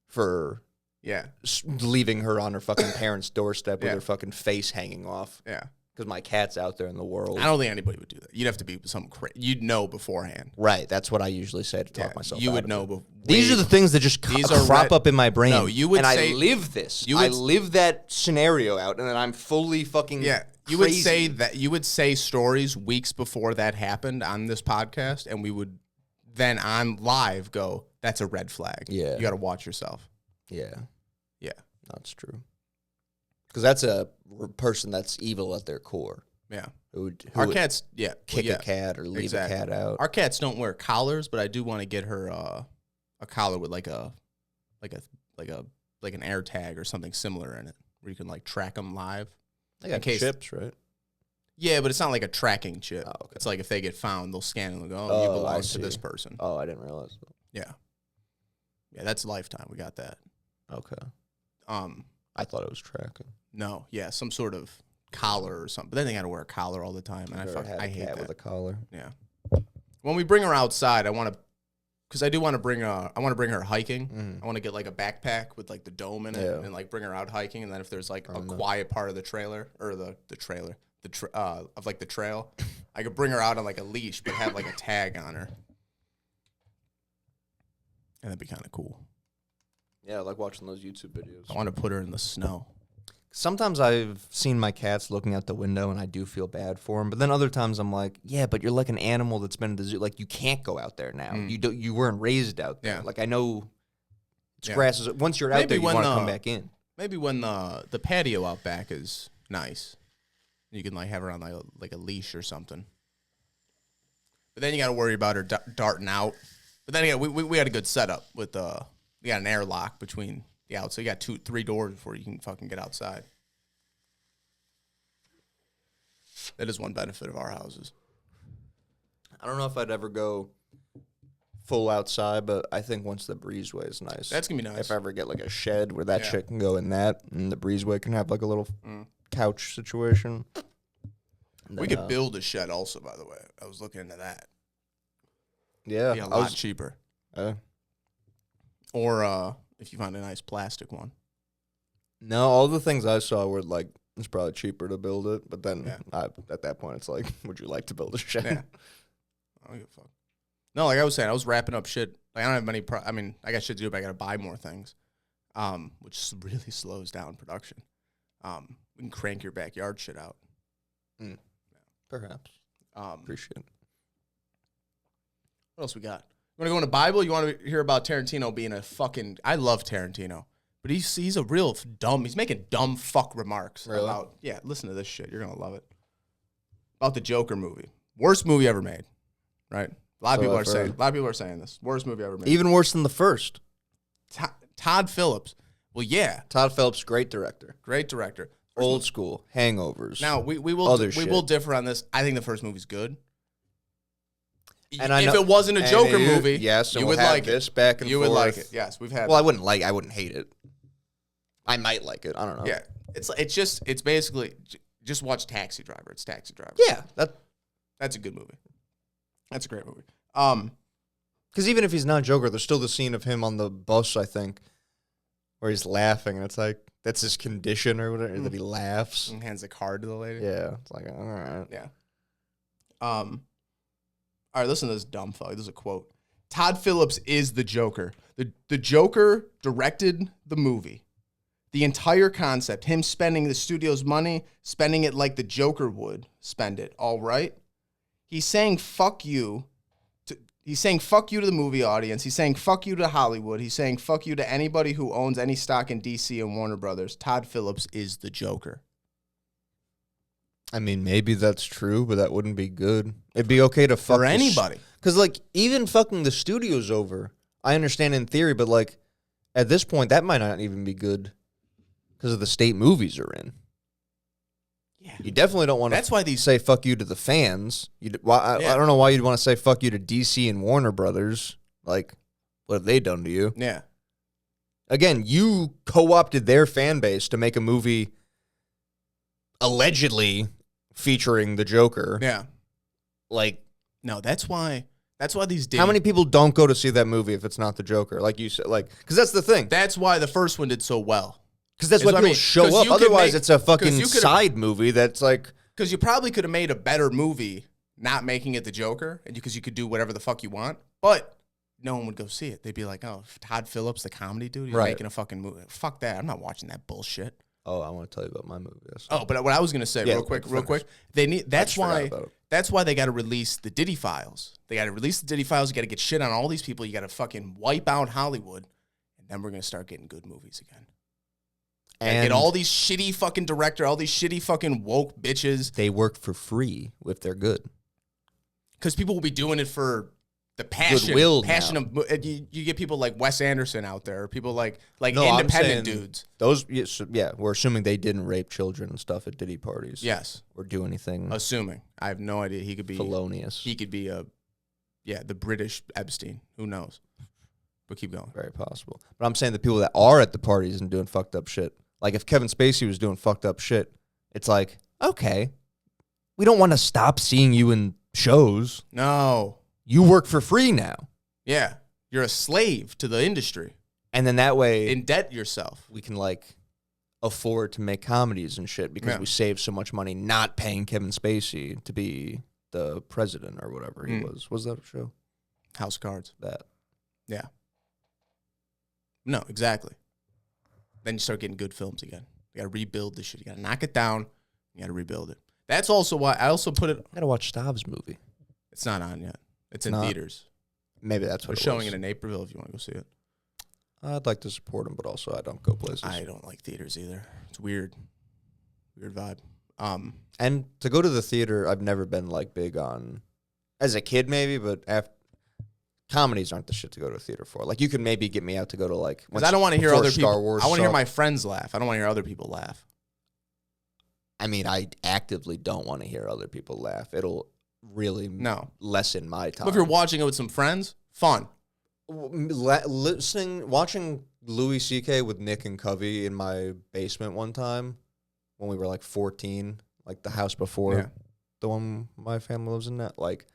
for Yeah, leaving her on her fucking parents' doorstep with Yeah. her fucking face hanging off yeah. because my cat's out there in the world. I don't think anybody would do that. You'd have to be something crazy. You'd know beforehand. Right, that's what I usually say to talk Yeah, myself. you out would of know. it. Before. These are the things that just These are crop red- up in my brain. No, you would and say- I live this. you I would- live that scenario out, and then I'm fully fucking Yeah, you crazy. would say that. You would say stories weeks before that happened on this podcast, and we would then on live go, "That's a red flag. Yeah. you got to watch yourself." Yeah, Yeah, that's true. Because that's a person that's evil at their core. yeah. Who Our would cats, yeah, kick yeah. a cat or leave Exactly. a cat out. Our cats don't wear collars, but I do want to get her a collar with like an air tag or something similar in it, where you can like track them live. They got in case- chips, right? Yeah, but it's not like a tracking chip. Oh, okay. It's like if they get found, they'll scan and they'll go, "Oh, you Oh, belong I to this see. person." Oh, I didn't realize that. Yeah, yeah, that's lifetime. We got that. Okay, Um, I thought it was tracking. no, yeah, some sort of collar or something. But then they got to wear a collar all the time, and Never had I a hate cat that. with a collar. Yeah. When we bring her outside, I want to, because I do want to bring I want to bring her hiking. I want to get like a backpack with like the dome in it, Yeah. and like bring her out hiking. And then if there's like a know. quiet part of the trailer or the trailer, of like the trail, I could bring her out on like a leash, but have like a tag on her, and that'd be kind of cool. Yeah, I like watching those YouTube videos. I want to put her in the snow. Sometimes I've seen my cats looking out the window and I do feel bad for them. But then other times I'm like, yeah, but you're like an animal that's been in the zoo. Like you can't go out there now. You weren't raised out there. Yeah. Like I know it's Yeah. grass. Once you're out Maybe there, you when want to the- come back in. Maybe when the patio out back is nice, you can like have her on like a leash or something. But then you got to worry about her darting out. But then again, we had a good setup with we got an airlock between the outside. So you got 2-3 doors before you can fucking get outside. That is one benefit of our houses. I don't know if I'd ever go full outside, but I think once the breezeway is nice. That's gonna be nice. If I ever get like a shed where that Yeah. shit can go in that, and the breezeway can have like a little couch situation. We could build a shed also, by the way. I was looking into that. Yeah, Be a I lot was, cheaper. uh, Or if you find a nice plastic one. no, all the things I saw were like it's probably cheaper to build it, but then Yeah. at that point it's like, would you like to build a shed? Yeah. I don't give a fuck. No, like I was saying, I was wrapping up shit. Like I don't have many. I mean, I got shit to do, but I got to buy more things, which really slows down production. We can crank your backyard shit out. Perhaps. What Appreciate it. else we got? You want to go into Bible? You want to hear about Tarantino being a fucking? I love Tarantino, but he's a real dumb. He's making dumb fuck remarks Really? about. Yeah, listen to this shit. You're gonna love it. About the Joker movie, worst movie ever made. Right? A lot of So people I've are saying. heard. A lot of people are saying this. Worst movie ever made. Even worse than the first. Todd Phillips. Well, yeah, Todd Phillips, great director. great director. Old school, Hangovers. Now we will Other we shit. will differ on this. I think the first movie's good. And I if know- it wasn't a and Joker you- movie, yes, and you we'll would have like this it. back and You would like forth. it. Yes, we've had. Well, I wouldn't hate it. I might like it. I don't know. yeah, it's basically just watch Taxi Driver. It's Taxi Driver. Yeah. That's a good movie. That's a great movie. Because even if he's not Joker, there's still the scene of him on the bus, I think, where he's laughing, and it's like, that's his condition or whatever, that he laughs. And hands a card to the lady. Yeah. It's like, all right. Yeah. All right, listen to this dumb fuck. This is a quote. Todd Phillips is the Joker. The Joker directed the movie. The entire concept, him spending the studio's money, spending it like the Joker would spend it, all right? He's saying fuck you. He's saying fuck you to the movie audience. He's saying fuck you to Hollywood. He's saying fuck you to anybody who owns any stock in DC and Warner Brothers. Todd Phillips is the Joker. I mean, maybe that's true, but that wouldn't be good. It'd be okay to fuck For anybody. Because, like, even fucking the studio's over. I understand in theory, but, like, at this point, that might not even be good because of the state movies are in. Yeah. You definitely don't want to That's why these say fuck you to the fans. I don't know why you'd want to say fuck you to DC and Warner Brothers. Like, what have they done to you? Yeah. Again, you co-opted their fan base to make a movie allegedly featuring the Joker. Yeah. Like, No, that's why these how many people don't go to see that movie if it's not the Joker? Like you said, like, because that's the thing. That's why the first one did so well. Because that's is why what I people mean. show 'Cause up. you could Otherwise, make- it's a 'cause fucking you could've- side movie that's like, Because you probably could have made a better movie not making it the Joker, and because you could do whatever the fuck you want, but no one would go see it. They'd be like, "Oh, Todd Phillips, the comedy dude, he's Right. making a fucking movie. Fuck that! I'm not watching that bullshit." oh, I want to tell you about my movie. Yes. Oh, but what I was gonna say, Yeah, real quick, finish. they need. That's just forgot why. about it. That's why they got to release the Diddy files. They got to release the Diddy files. You got to get shit on all these people. You got to fucking wipe out Hollywood, and then we're gonna start getting good movies again. And get all these shitty fucking director, all these shitty fucking woke bitches. they work for free if they're good. Because people will be doing it for the passion. Goodwill Passion now. of you get people like Wes Anderson out there, or people like No, I'm independent saying dudes. Those, yeah, we're assuming they didn't rape children and stuff at Diddy parties. Yes, Or do anything assuming. I have no idea. He could be felonious. He could be the British Epstein. Who knows? But keep going. Very possible. But I'm saying the people that are at the parties and doing fucked up shit. Like if Kevin Spacey was doing fucked up shit, it's like, okay, we don't want to stop seeing you in shows. No. You work for free now. Yeah. You're a slave to the industry. And then that way Indebt yourself. we can like afford to make comedies and shit because Yeah. we save so much money not paying Kevin Spacey to be the president or whatever he was. Was that a show? House of Cards. That. Yeah. No, exactly. Then you start getting good films again. You got to rebuild this shit. You got to knock it down. You got to rebuild it. That's also why I also put it. I gotta watch Stav's movie. It's not on yet. It's in Not? theaters. Maybe that's We're what showing was. it in Naperville if you want to go see it. I'd like to support him, but also I don't go places. I don't like theaters either. It's weird. Weird vibe. And to go to the theater, I've never been like big on, as a kid maybe, but after comedies aren't the shit to go to a theater for. Like you could maybe get me out to go to like. Because I don't want to hear before other Star people. Wars I want to hear sucked. my friends laugh. I don't want to hear other people laugh. I mean, I actively don't want to hear other people laugh. It'll really No. lessen my time. But if you're watching it with some friends, fun. Watching Louis C.K. with Nick and Covey in my basement one time when we were like 14, like the house before Yeah. the one my family lives in now, like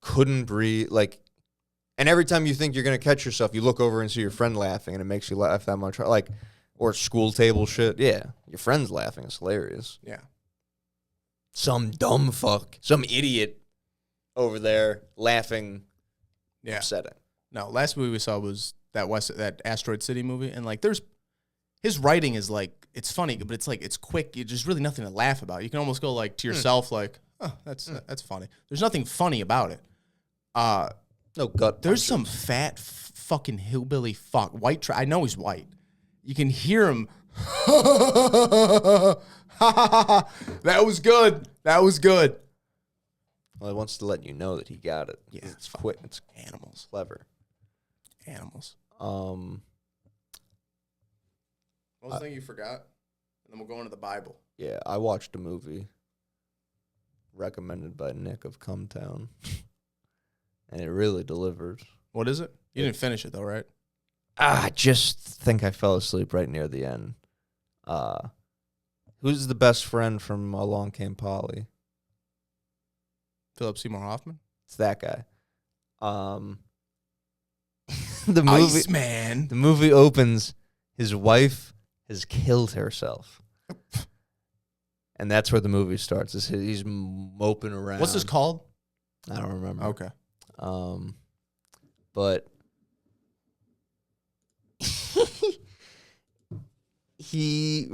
couldn't breathe. Like, and every time you think you're gonna catch yourself, you look over and see your friend laughing, and it makes you laugh that much. Like, or school table shit. Yeah, your friend's laughing. It's hilarious. Yeah. Some dumb fuck, some idiot over there laughing. Yeah. Upsetting. No, last movie we saw was that Asteroid City movie, and like his writing is like it's funny, but it's like it's quick. There's really nothing to laugh about. You can almost go like to yourself like, oh, that's funny. There's nothing funny about it. No gut. There's puncher. some fat fucking hillbilly fuck I know he's white. You can hear him. That was good. That was good. Well, he wants to let you know that he got it. Yeah, It's quick. It's Animals. clever. Animals. Um, What was the thing you forgot? And then we'll go into the Bible. yeah, I watched a movie recommended by Nick of Cumtown, and it really delivered. What is it? You didn't finish it though, right? I just think I fell asleep right near the end. Who's the best friend from Along Came Polly? Philip Seymour Hoffman? It's that guy. The movie Iceman. The movie opens. His wife has killed herself, and that's where the movie starts. He's moping around. What's this called? I don't remember. Okay. But he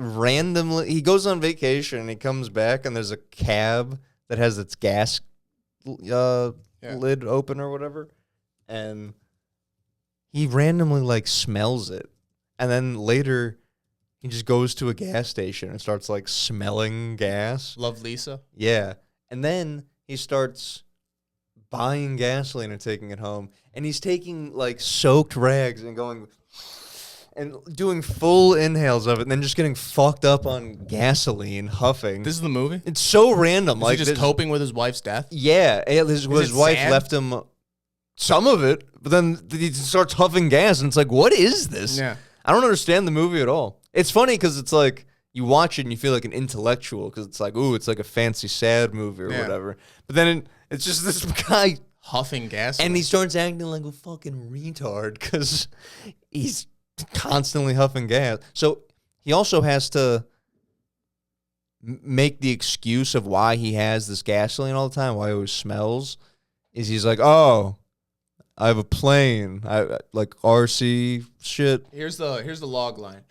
goes on vacation and he comes back and there's a cab that has its gas lid open or whatever, and he randomly like smells it, and then later he just goes to a gas station and starts like smelling gas. Love Lisa. Yeah, and then he starts buying gasoline and taking it home, and he's taking like soaked rags and going and doing full inhales of it, and then just getting fucked up on gasoline, huffing. This is the movie? It's so random. Is he just coping with his wife's death? Yeah, his wife sad? left him some of it, but then he starts huffing gas, and it's like, what is this? Yeah. I don't understand the movie at all. It's funny because it's like you watch it and you feel like an intellectual because it's like, ooh, it's like a fancy sad movie or whatever. But then it's just this guy Huffing gas. and he starts acting like a fucking retard because he's constantly huffing gas. So he also has to make the excuse of why he has this gasoline all the time, why he always smells, is he's like, oh, I have a plane, I like RC shit. Here's the log line.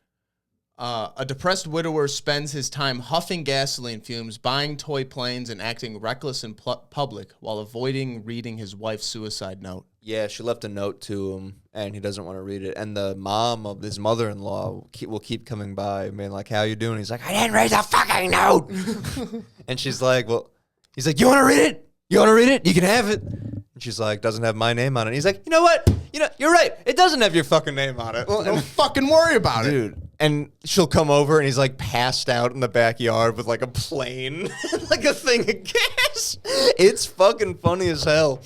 A depressed widower spends his time huffing gasoline fumes, buying toy planes, and acting reckless in public while avoiding reading his wife's suicide note. Yeah, she left a note to him, and he doesn't want to read it. And the mom of his mother-in-law will keep coming by, being like, how you doing? He's like, I didn't read the fucking note. And she's like, well, he's like, you want to read it? You want to read it? You can have it. And she's like, doesn't have my name on it. And he's like, you know what? You're right. It doesn't have your fucking name on it. Well, don't fucking worry about it. Dude. And she'll come over, and he's like passed out in the backyard with like a plane, like a thing of gas. It's fucking funny as hell.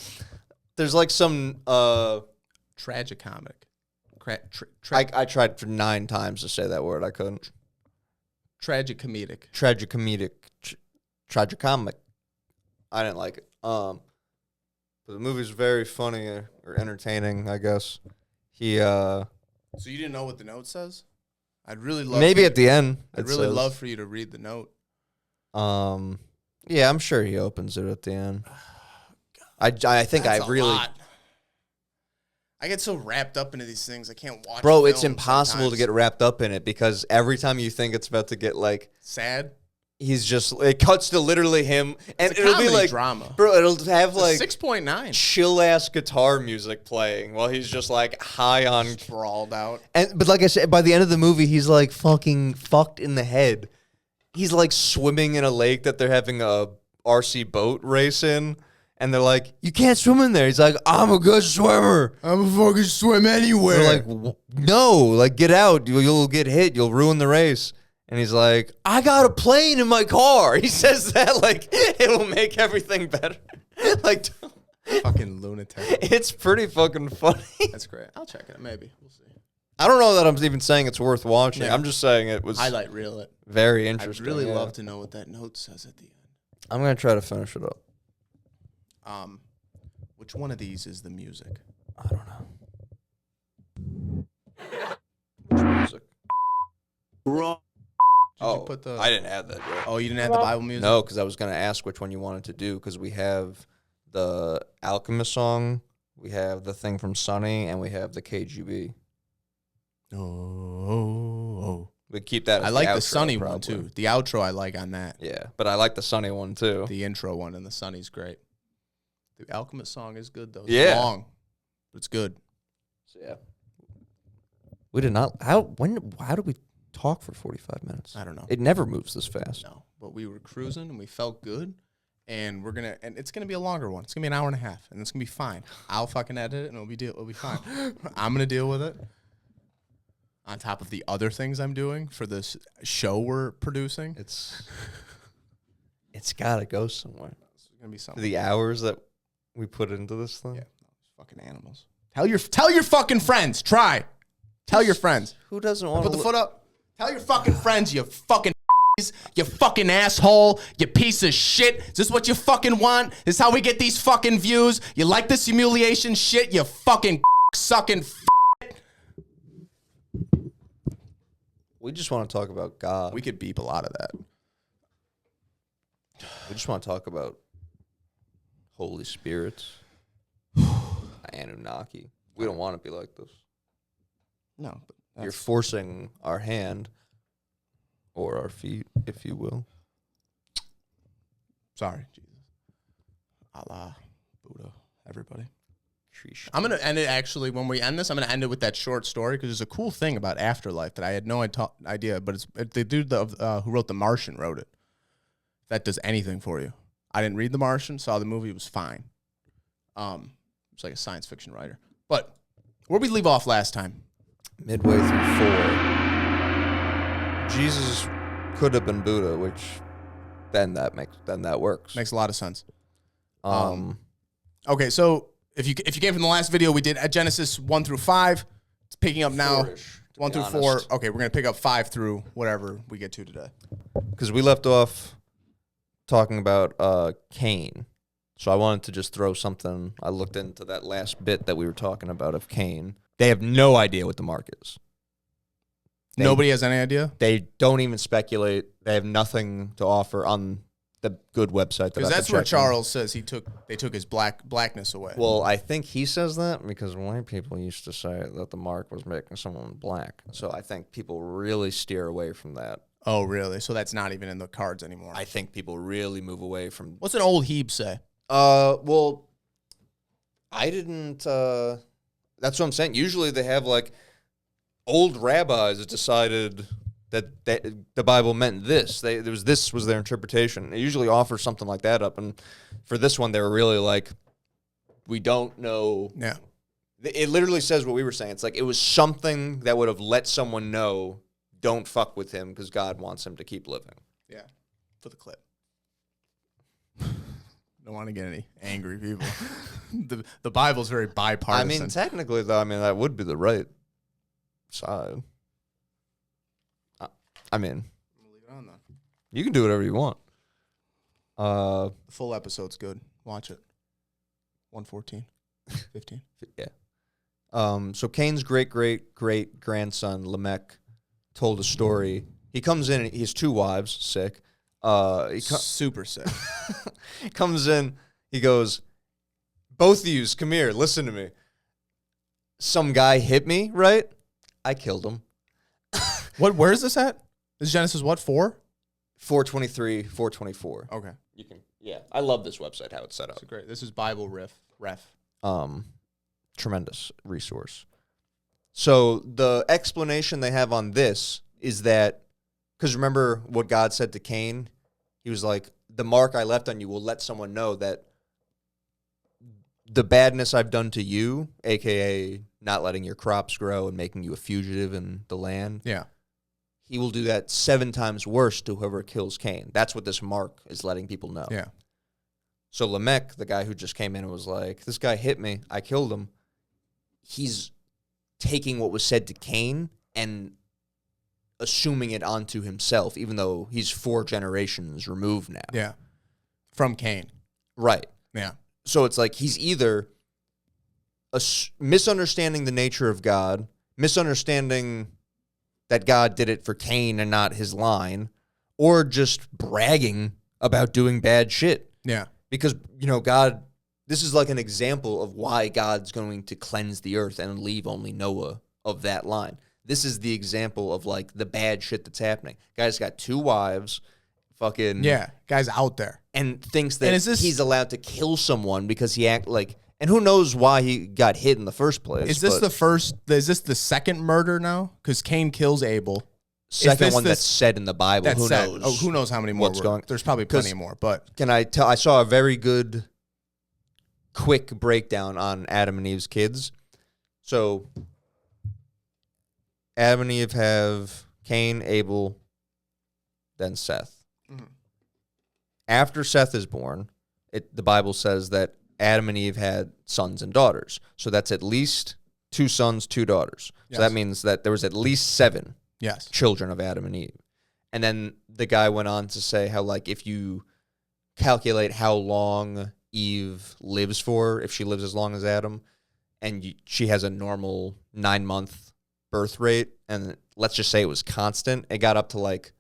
There's like some Tragicomic. I tried for 9 times to say that word. I couldn't. Tragicomedic. Tragicomedic. Tragicomic. I didn't like it. But the movie's very funny or entertaining, I guess. So you didn't know what the note says? I'd really love maybe at the end. I'd really love for you to read the note. Yeah, I'm sure he opens it at the end. I think That's I really. lot. I get so wrapped up into these things, I can't watch. Bro, it's film impossible to sometimes. get wrapped up in it because every time you think it's about to get like, sad. it cuts to literally him, and It's a it'll be comedy like drama. Bro, it'll have like 6.9 chill ass guitar music playing while he's just like high on. sprawled out. But like I said, by the end of the movie, he's like fucking fucked in the head. He's like swimming in a lake that they're having a RC boat race in. And they're like, you can't swim in there. He's like, I'm a good swimmer. I'm a fucking swim anywhere. They're like, no, like get out. You'll get hit. You'll ruin the race. And he's like, I got a plane in my car. He says that like it'll make everything better. Like, fucking lunatic. it's pretty fucking funny. That's great. I'll check it. Maybe we'll see. I don't know that I'm even saying it's worth watching. Yeah. I'm just saying it was Highlight reel it. very I'd interesting. really yeah. love to know what that note says at the end. I'm gonna try to finish it up. Which one of these is the music? I don't know. Which music? Did Oh, you put the? I didn't add that yet. Oh, you didn't have the Bible music. No, because I was going to ask which one you wanted to do, because we have the Alchemist song, we have the thing from Sunny, and we have the KGB. Oh. We keep that as I like the outro, Sunny one probably. too. The outro I like on that. Yeah, but I like the Sunny one too. The intro one and the Sunny's great. The Alchemist song is good though. It's Yeah. long, but it's good. So, yeah. We did not. How did we talk for 45 minutes? I don't know. It never moves this fast. No, but we were cruising and we felt good, and it's gonna be a longer one. It's gonna be an hour and a half, and it's gonna be fine. I'll fucking edit it, and it'll be fine. I'm gonna deal with it. On top of the other things I'm doing for this show we're producing, It's got to go somewhere. it's gonna be something. The hours that we put into this thing. Yeah, fucking animals. Tell your fucking friends. Try. Tell your friends. Who doesn't want Put to the foot up. Tell your fucking friends, you fucking You fucking asshole. You piece of shit. Is this what you fucking want? Is how we get these fucking views? You like this humiliation shit? You fucking sucking. We just want to talk about God. We could beep a lot of that. We just want to talk about Holy Spirits, Anunnaki. We don't want to be like this. No, but You're forcing our hand or our feet, if you will. sorry, Jesus. Allah, Buddha, everybody. Krishna. I'm going to end it, actually, when we end this, I'm going to end it with that short story, because there's a cool thing about afterlife that I had no idea, but it's the dude who wrote The Martian wrote it. That does anything for you. I didn't read The Martian, saw the movie, it was fine. It's like a science fiction writer. But where'd we leave off last time? Midway through 4, Jesus could have been Buddha, which then that works. Makes a lot of sense. Um, Okay, so if you came from the last video, we did at Genesis 1 through 5. It's picking up now. 4-ish, to 1 be through 4. honest. Okay, we're going to pick up 5 through whatever we get to today. because we left off talking about Cain. So I wanted to just throw something. I looked into that last bit that we were talking about of Cain. They have no idea what the mark is. Nobody has any idea? They don't even speculate. They have nothing to offer on the good website. Because that's where Charles says they took his blackness away. Well, I think he says that because white people used to say that the mark was making someone black. So I think people really steer away from that. Oh, really? So that's not even in the cards anymore. I think people really move away from. What's an old Hebe say? Well, I didn't. That's what I'm saying. Usually they have like old rabbis decided that the Bible meant this. This was their interpretation. They usually offer something like that up, and for this one, they were really like, we don't know. Yeah. It literally says what we were saying. It's like it was something that would have let someone know, don't fuck with him because God wants him to keep living. Yeah. For the clip. Don't want to get any angry people. the Bible's very bipartisan. I mean, technically, though, that would be the right side. I mean, We'll leave it on then. you can do whatever you want. The full episode's good. Watch it. 114. 15. Yeah. So Cain's great-great-great-grandson, Lamech, told a story. He comes in, and he has 2 wives, sick. Super sick. Comes in, he goes, both of yous, come here, listen to me. Some guy hit me, right? I killed him. Where is this at? This is Genesis what, 4? 423, 424. Okay. You can, yeah. I love this website, how it's set up. That's great. This is Bible ref. Tremendous resource. So the explanation they have on this is that, because remember what God said to Cain? He was like, the mark I left on you will let someone know that the badness I've done to you, a.k.a. not letting your crops grow and making you a fugitive in the land, Yeah. he will do that 7 times worse to whoever kills Cain. That's what this mark is letting people know. Yeah. So Lamech, the guy who just came in and was like, this guy hit me, I killed him, he's taking what was said to Cain and assuming it onto himself, even though he's 4 generations removed now. Yeah. From Cain. Right. Yeah. So it's like he's either misunderstanding the nature of God, misunderstanding that God did it for Cain and not his line, or just bragging about doing bad shit. Yeah. Because, God, this is like an example of why God's going to cleanse the earth and leave only Noah of that line. This is the example of like the bad shit that's happening. Guy's got 2 wives, fucking. Yeah. Guy's out there. And thinks that And is this- he's allowed to kill someone because he act like, and who knows why he got hit in the first place. Is this but is this the second murder now? Because Cain kills Abel. second this one this- that's said in the Bible? That's Who sad. knows? Oh, who knows how many more what's were. going- There's probably 'Cause- plenty more, but Can I tell? I saw a very good, quick breakdown on Adam and Eve's kids. So, Adam and Eve have Cain, Abel, then Seth. Mhm. After Seth is born, the Bible says that Adam and Eve had sons and daughters. So that's at least 2 sons, 2 daughters. Yes. So that means that there was at least 7 yes. children of Adam and Eve. And then the guy went on to say how, like, if you calculate how long Eve lives for, if she lives as long as Adam, and she has a normal 9-month birth rate, and let's just say it was constant, it got up to like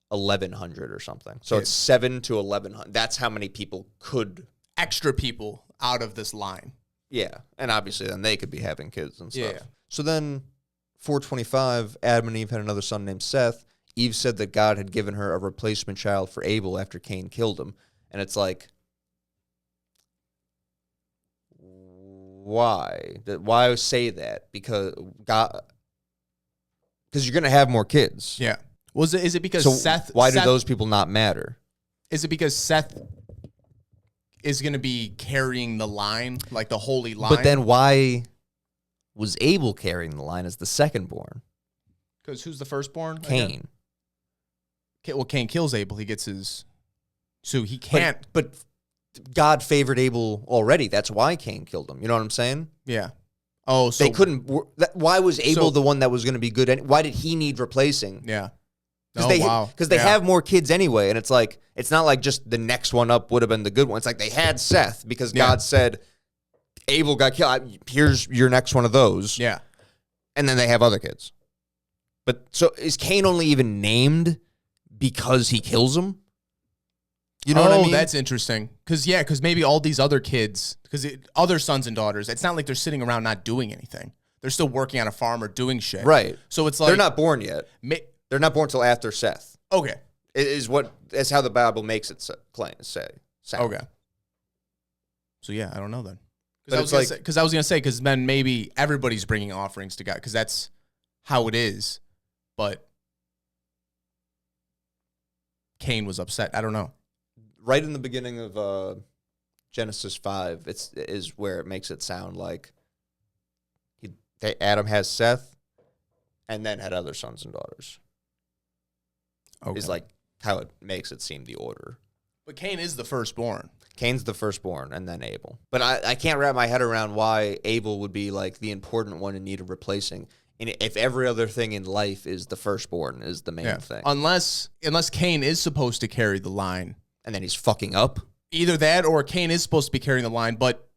1,100 or something. So it's 7 to 1,100. That's how many people could. Extra people out of this line. Yeah. And obviously then they could be having kids and stuff. Yeah. So then 425, Adam and Eve had another son named Seth. Eve said that God had given her a replacement child for Abel after Cain killed him. And it's like, why? Why say that? Because you're going to have more kids. Yeah. Is it because So Seth? why do Seth, those people not matter? Is it because Seth is going to be carrying the line, like the holy line? But then why was Abel carrying the line as the second born? Because who's the firstborn? Cain. Well, Cain kills Abel. He gets his. So he can't. But God favored Abel already. That's why Cain killed him. You know what I'm saying? Yeah. Oh, so They couldn't. Why was Abel So- the one that was going to be good? Why did he need replacing? Yeah. Because they Yeah. have more kids anyway, and it's like it's not like just the next one up would have been the good one. It's like they had Seth because Yeah. God said Abel got killed. Here's your next one of those. Yeah. And then they have other kids. But so is Cain only even named because he kills him? You know what I mean? That's interesting. Because maybe all these other kids, other sons and daughters, it's not like they're sitting around not doing anything. They're still working on a farm or doing shit. Right. So it's like They're not born yet. They're not born till after Seth. Okay. Is how the Bible makes it say. Okay. So yeah, I don't know then. But Because I was gonna say because then maybe everybody's bringing offerings to God because that's how it is, but Cain was upset. I don't know. Right in the beginning of Genesis 5, is where it makes it sound like Adam has Seth, and then had other sons and daughters. Okay. Is like how it makes it seem the order. But Cain is the firstborn. Cain's the firstborn, and then Abel. But I can't wrap my head around why Abel would be like the important one in need of replacing. And if every other thing in life is the firstborn is the main thing, Unless Cain is supposed to carry the line. and then he's fucking up. Either that or Cain is supposed to be carrying the line, but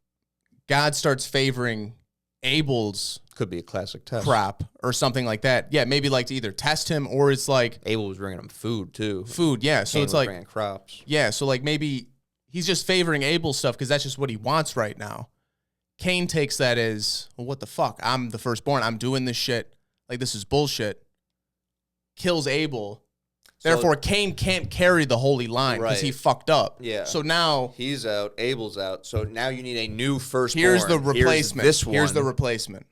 God starts favoring Abel's Could be a classic test. crap or something like that. Yeah, maybe like to either test him or it's like Abel was bringing him food too. food. Yeah, so Cain it's was like bringing crops. yeah, so like maybe he's just favoring Abel's stuff because that's just what he wants right now. Cain takes that as, well, what the fuck? I'm the firstborn. I'm doing this shit. Like this is bullshit. Kills Abel. Therefore, Cain can't carry the holy line because he Right. fucked up. Yeah. So now He's out. Abel's out. So now you need a new firstborn. here's the replacement. This one. Here's the replacement.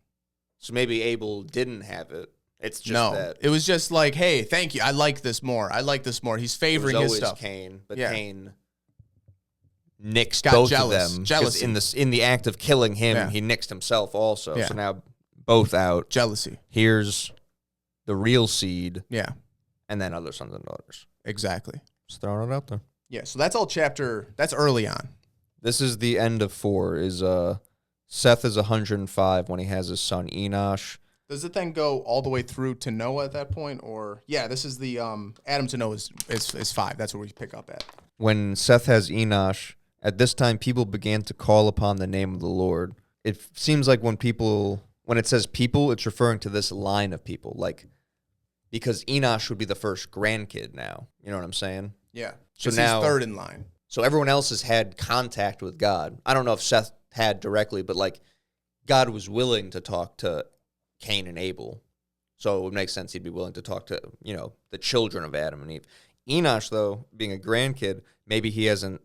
So maybe Abel didn't have it. It's just No, that it was just like, hey, thank you. I like this more. I like this more. He's it was favoring his always stuff. Cain, but Yeah. Cain nixed Got both jealous. of them. 'Cause Jealousy. in the act of killing him, Yeah. he nixed himself also. Yeah. So now both out. Jealousy. Here's the real seed, Yeah, and then other sons and daughters. exactly. Just throwing it out there. Yeah, so that's all that's early on. This is the end of 4. Is Seth is 105 when he has his son Enosh. Does it then go all the way through to Noah at that point? Or, yeah, this is the Adam to Noah is 5. That's where we pick up at. When Seth has Enosh, at this time people began to call upon the name of the Lord. It seems like when it says people, it's referring to this line of people, like because Enosh would be the first grandkid now. You know what I'm saying? Yeah. So So now- he's third in line. So everyone else has had contact with God. I don't know if Seth had directly, but like God was willing to talk to Cain and Abel. So it would make sense he'd be willing to talk to, the children of Adam and Eve. Enosh, though, being a grandkid, maybe he hasn't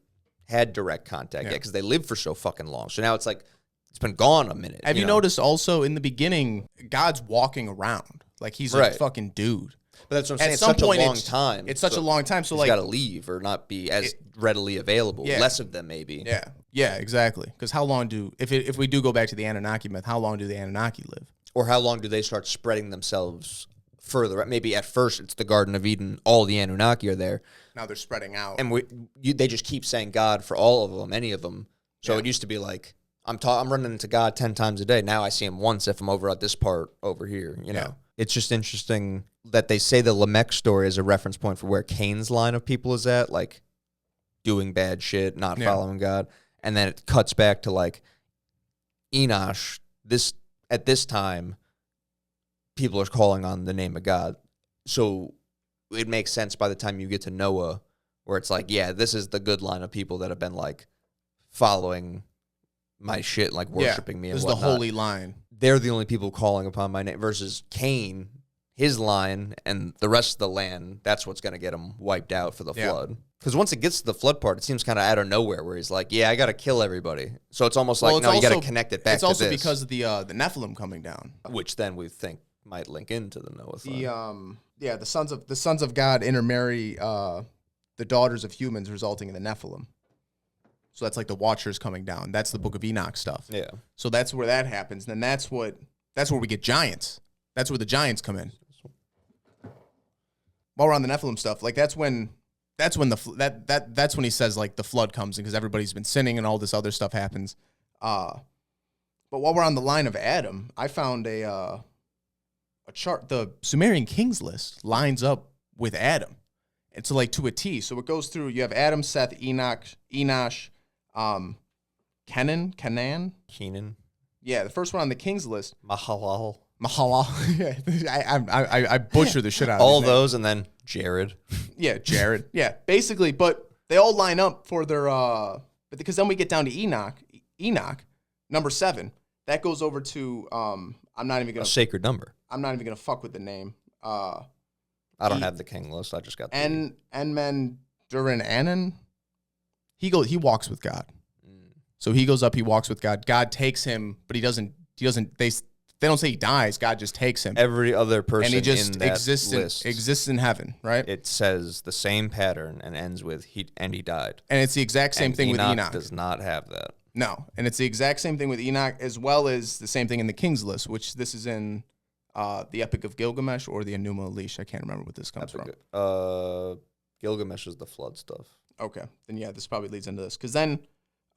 had direct contact yet because they lived for so fucking long. So now it's like it's been gone a minute. Have you know? noticed also in the beginning, God's walking around like he's a Right. fucking dude. But that's what I'm saying. At It's some such point, a long time. It's such a long time. So He's like, got to leave or not be as readily available. Yeah. Less of them, maybe. yeah, exactly. Because how long if we do go back to the Anunnaki myth, how long do the Anunnaki live? Or how long do they start spreading themselves further? Maybe at first it's the Garden of Eden. All the Anunnaki are there. Now they're spreading out. And they just keep saying God for all of them, any of them. So it used to be like, I'm running into God 10 times a day. Now I see him once if I'm over at this part over here, you know. Yeah. It's just interesting that they say the Lamech story is a reference point for where Cain's line of people is at, like doing bad shit, not following God, and then it cuts back to like Enosh. At this time, people are calling on the name of God, so it makes sense by the time you get to Noah, where it's like, yeah, this is the good line of people that have been like following my shit, like worshiping me. This and is the holy line. They're the only people calling upon my name versus Cain, his line, and the rest of the land. That's what's going to get him wiped out for the flood. Because once it gets to the flood part, it seems kind of out of nowhere where he's like, yeah, I got to kill everybody. So it's almost like, no, you got to connect it back to this. It's also because of the Nephilim coming down. Which then we think might link into the Noah thing. The sons of God intermarry the daughters of humans, resulting in the Nephilim. So that's like the Watchers coming down. That's the Book of Enoch stuff. Yeah. So that's where that happens. Then that's where we get giants. That's where the giants come in. While we're on the Nephilim stuff, like that's when he says like the flood comes in because everybody's been sinning and all this other stuff happens. But while we're on the line of Adam, I found a chart. The Sumerian kings list lines up with Adam. It's like to a T. So it goes through. You have Adam, Seth, Enoch, Enosh, Kenan. Yeah, the first one on the kings list. Mahalal. I butcher the shit out of all those, and then Jared. Yeah, Jared. Yeah, basically, but they all line up for their. But because then we get down to Enoch, number 7. That goes over to. I'm not even gonna. A sacred number. I'm not even gonna fuck with the name. I don't have the king list. I just got the Enmen Durin Anan. He walks with God. So he goes up, he walks with God. God takes him, but he doesn't they don't say he dies. God just takes him. Every other person and he just in that exists in heaven, right? It says the same pattern and ends with he died. And it's the exact same thing with Enoch. Does not have that. No, and it's the exact same thing with Enoch, as well as the same thing in the King's List, which this is in the Epic of Gilgamesh or the Enuma Elish. I can't remember what this comes from. Gilgamesh is the flood stuff. Okay, then yeah, this probably leads into this because then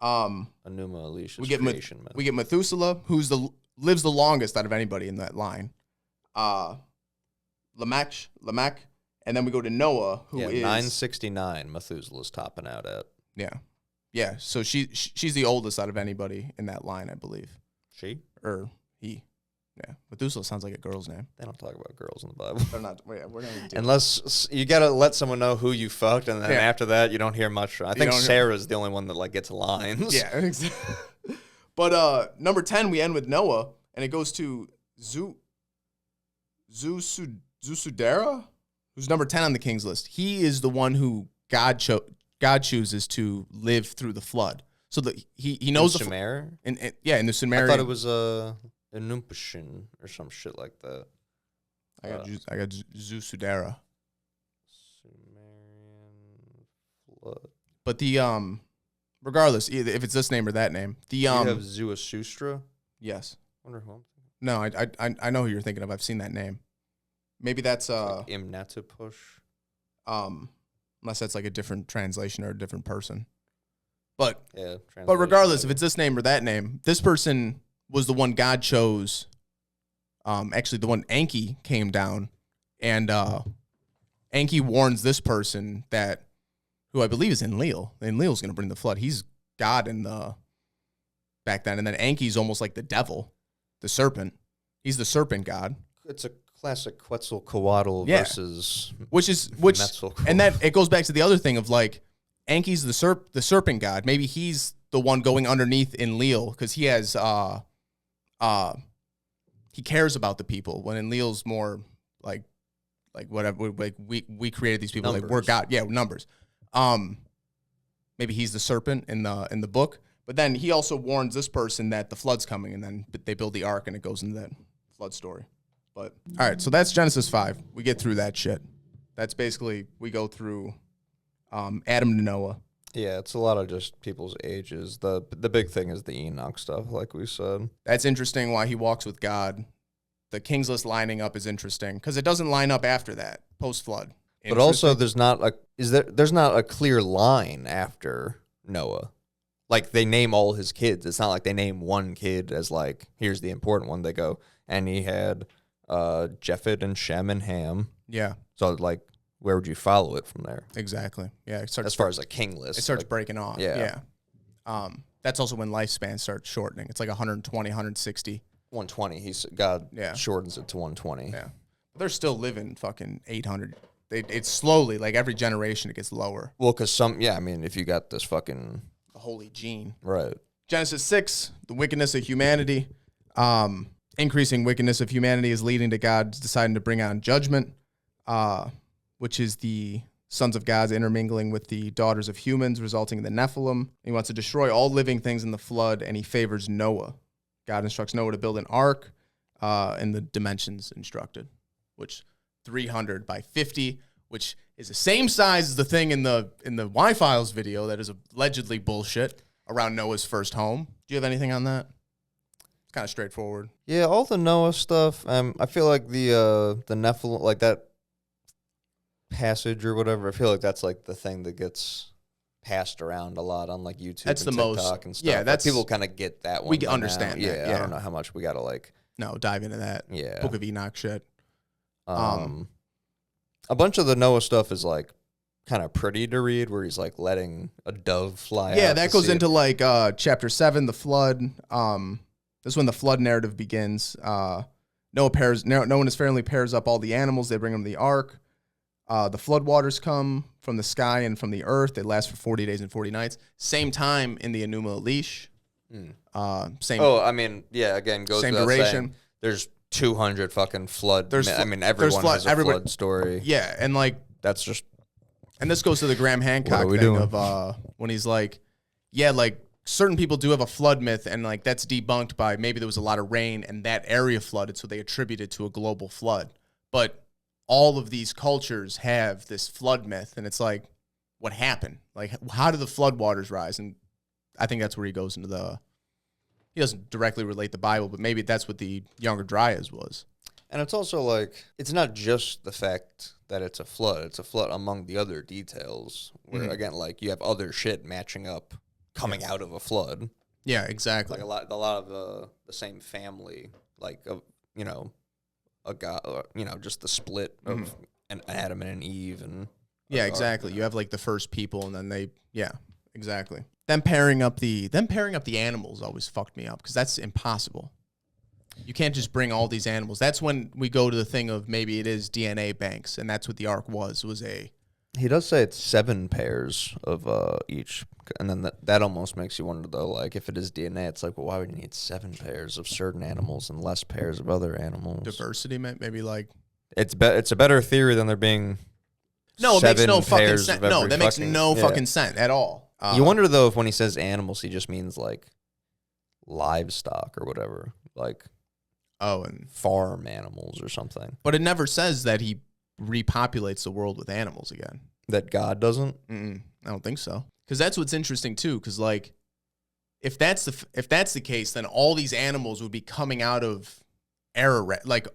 Enuma Elish is creation. We get Methuselah, who's lives the longest out of anybody in that line. Lamech, and then we go to Noah, who is 969. Methuselah's topping out at. Yeah. So she's the oldest out of anybody in that line, I believe. She or he. Yeah, Methuselah sounds like a girl's name. They don't talk about girls in the Bible. They're not. We're gonna do unless you gotta let someone know who you fucked, and then after that you don't hear much. I think Sarah's the only one that like gets lines. Yeah, exactly. But number 10, we end with Noah, and it goes to Zusudera, who's number 10 on the King's List. He is the one who God chooses to live through the flood. So he knows the Sumer. In the Sumerian. I thought it was Enumpashin or some shit like that. I got Zusudera. Sumerian flood. But the regardless, if it's this name or that name, you have Zeusasustra. Yes. Wonder who I'm thinking. No, I know who you're thinking of. I've seen that name. Maybe that's like Imnatupush. Unless that's like a different translation or a different person. But yeah, but regardless, if it's this name or that name, this person was the one God chose. Actually, the one Enki came down, and Enki warns this person that, who I believe is Enlil. Enlil's going to bring the flood. He's God in the back then, and then Enki's almost like the devil, the serpent. He's the serpent god. It's a classic Quetzalcoatl versus Metzalcoatl. And that it goes back to the other thing of like Enki's the serpent god. Maybe he's the one going underneath Enlil because he has he cares about the people. When Enlil's more like whatever, like we created these people, numbers. Like we're God. Yeah, numbers. Maybe he's the serpent in the book. But then he also warns this person that the flood's coming, and then they build the ark, and it goes into that flood story. But all right, so that's Genesis 5. We get through that shit. That's basically we go through Adam to Noah. Yeah, it's a lot of just people's ages. The big thing is the Enoch stuff, like we said. That's interesting why he walks with God. The King's List lining up is interesting because it doesn't line up after that, post-flood. But also there's not a clear line after Noah. Like they name all his kids. It's not like they name one kid as like, here's the important one. They go, and he had Japheth and Shem and Ham. Yeah, So like, where would you follow it from there? exactly. Yeah, it starts As far as like king list, it starts like, breaking off. yeah. Yeah. That's also when lifespan starts shortening. It's like 120, 160. 120. God Yeah. shortens it to 120. Yeah. But they're still living fucking 800. It's slowly, like every generation, it gets lower. Well, because I mean, if you got this fucking The holy gene. right, Genesis 6, the wickedness of humanity. Increasing wickedness of humanity is leading to God deciding to bring on judgment, which is the sons of God's intermingling with the daughters of humans, resulting in the Nephilim. He wants to destroy all living things in the flood, and he favors Noah. God instructs Noah to build an ark in the dimensions instructed, which 300 by 50, which is the same size as the thing in the Y-Files video that is allegedly bullshit around Noah's first home. Do you have anything on that? It's kind of straightforward. yeah, all the Noah stuff. I feel like the Nephilim, like that passage or whatever. I feel like that's like the thing that gets passed around a lot on like YouTube. That's and the TikTok most. and stuff. Yeah, Like, that's people kind of get that one. we by understand now. that, Yeah, yeah. I don't know how much we gotta like. No, dive into that. Yeah. Book of Enoch shit. A bunch of the Noah stuff is like kind of pretty to read, where he's like letting a dove fly. Yeah, out that to goes see into it. like chapter 7, the flood. This is when the flood narrative begins. Noah and his family pairs up all the animals. They bring them to the ark. The flood waters come from the sky and from the earth. They last for 40 days and 40 nights. Same time in the Enuma Elish. Same. Oh, I mean, yeah. Again, goes Same without duration. saying, there's 200 fucking flood. There's I mean, there's everyone flood- has a everybody- flood story. Yeah, and like, That's just and this goes to the Graham Hancock we thing doing? of when he's like, yeah, like certain people do have a flood myth, and like that's debunked by maybe there was a lot of rain and that area flooded, so they attribute it to a global flood. But all of these cultures have this flood myth, and it's like, what happened? Like, how did the flood waters rise? And I think that's where he goes into he doesn't directly relate the Bible, but maybe that's what the Younger Dryas was. And it's also like, it's not just the fact that it's a flood. It's a flood among the other details. Where, again, like, you have other shit matching up coming out of a flood. Yeah, exactly. Like, a lot of the same family, like, you know, a God, you know, just the split of an Adam and an Eve. And Yeah, exactly. You have like the first people, and then exactly. Them pairing up the animals always fucked me up because that's impossible. You can't just bring all these animals. That's when we go to the thing of maybe it is DNA banks, and that's what the ark was. He does say it's 7 pairs of each. And then that almost makes you wonder, though, like, if it is DNA, it's like, well, why would you need 7 pairs of certain animals and less pairs of other animals? diversity, maybe like. It's a better theory than there being No, it makes 7 no fucking pairs sense. of No, every that makes fucking- no yeah. fucking sense at all. You wonder, though, if when he says animals, he just means, like, livestock or whatever. Like, and farm animals or something. but it never says that he repopulates the world with animals again. That God doesn't? I don't think so. Because that's what's interesting too. Because like, if that's the case, then all these animals would be coming out of Ararat. Like,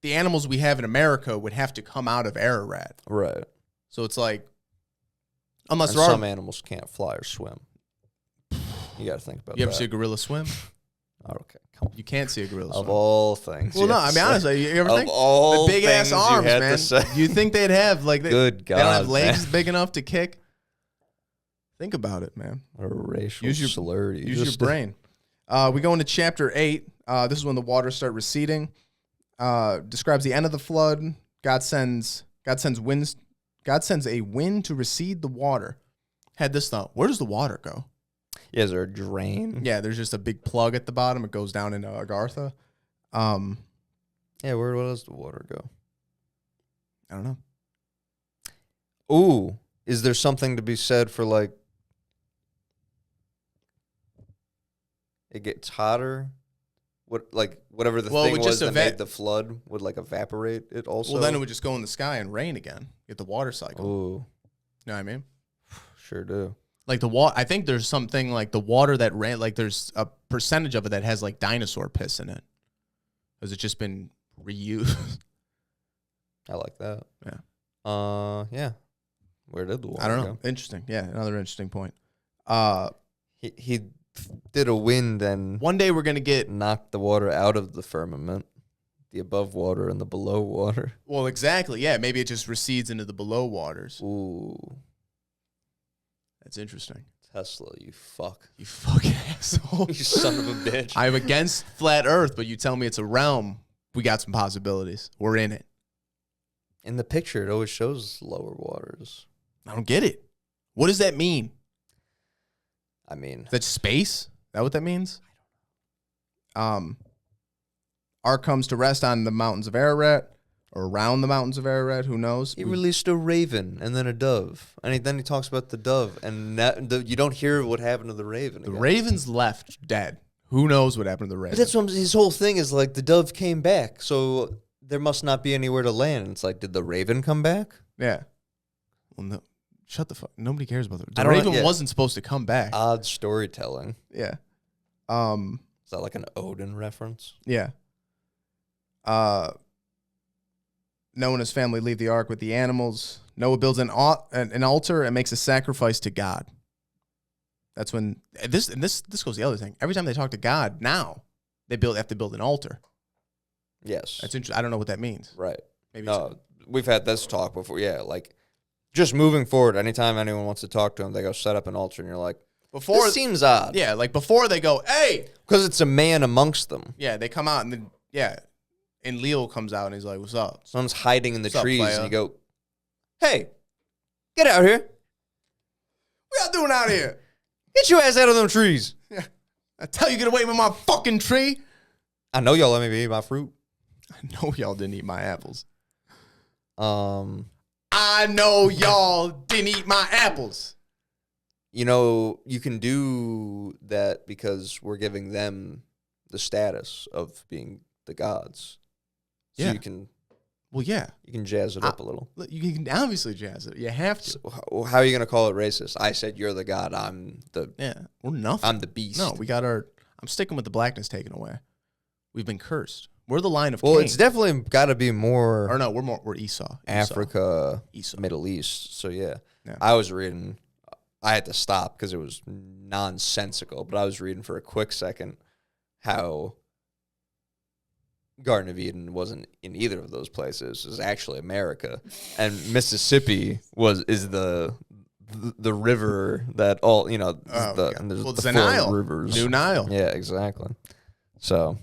the animals we have in America would have to come out of Ararat. Right. So it's like, unless And there some are. animals can't fly or swim. You got to think about You that. ever see a gorilla swim? Oh, okay, come on. You can't see a gorilla Of swim. all things. Well, you no, had I to mean say. honestly, you ever Of think all the big ass things you arms, had to man? say. You think they'd have like Good they don't have God, legs man. big enough to kick? Think about it, man. A racial Use your- slur. Use your brain. We go into chapter 8. This is when the waters start receding. Describes the end of the flood. God sends winds. God sends a wind to recede the water. Had this thought: where does the water go? Yeah, is there a drain? Yeah, there's just a big plug at the bottom. It goes down into Agartha. Yeah, where does the water go? I don't know. Ooh, is there something to be said for like it gets hotter? Whatever the Well, it thing would was just that made the flood would like evaporate it also? Well, then it would just go in the sky and rain again. Get the water cycle. Ooh, You know what I mean? sure do. Like the water, I think there's something like the water that ran. Like there's a percentage of it that has like dinosaur piss in it. Has it just been reused? I like that. Yeah. Yeah. Where did the water I don't know. go? Interesting. Yeah, another interesting point. He did a wind and One day we're gonna get knocked the water out of the firmament. the above water and the below water. Well, exactly. Yeah, maybe it just recedes into the below waters. Ooh, That's interesting. Tesla, you fuck. You fucking asshole. You son of a bitch. I'm against flat Earth, but you tell me it's a realm. We got some possibilities. We're in it. In the picture, it always shows lower waters. I don't get it. What does that mean? I mean, Is that space? Is that what that means? Ark comes to rest on the mountains of Ararat, or around the mountains of Ararat. Who knows? he released a raven and then a dove. And then he talks about the dove. And you don't hear what happened to the raven. The again. Ravens left dead. Who knows what happened to the Raven? But that's what his whole thing is like the dove came back. So there must not be anywhere to land. And it's like, did the raven come back? Yeah. Well, no. Shut the fuck. Nobody cares about the I don't know, Raven. yeah. Wasn't supposed to come back. Odd storytelling. Yeah. Is that like an Odin reference? Yeah. Noah and his family leave the ark with the animals. Noah builds an altar and makes a sacrifice to God. That's when this goes the other thing. Every time they talk to God now, they have to build an altar. Yes. That's interesting. I don't know what that means. Right. Maybe No, we've had this talk before. Yeah, like just moving forward, anytime anyone wants to talk to him, they go set up an altar, and you're like, before this seems odd. yeah, like before they go, hey, Because it's a man amongst them. yeah, they come out and then and Leo comes out and he's like, "What's up?" Someone's hiding in the What's up, trees, playa? and you go, hey, get out here. What y'all doing out here? Get your ass out of them trees. I tell you, get away with my fucking tree. I know y'all let me eat my fruit. I know y'all didn't eat my apples. Um, I know y'all didn't eat my apples. you know, you can do that because we're giving them the status of being the gods. So Yeah. you can Well, yeah, jazz it up a little. you can obviously jazz it. You have to. So how are you gonna call it racist? I said you're the god. I'm We're nothing. I'm the beast. No, we got our. I'm sticking with the blackness taken away. We've been cursed. We're the line of well, Cain. it's definitely got to be Or more no, we're Esau. Africa, Esau. Middle East. So yeah, Yeah. I was reading. I had to stop because it was nonsensical. But I was reading for a quick second how Garden of Eden wasn't in either of those places. It was actually America, and Mississippi is the river that all Oh, okay. and there's Well, the it's the four Nile. rivers. New Nile. Yeah, exactly. So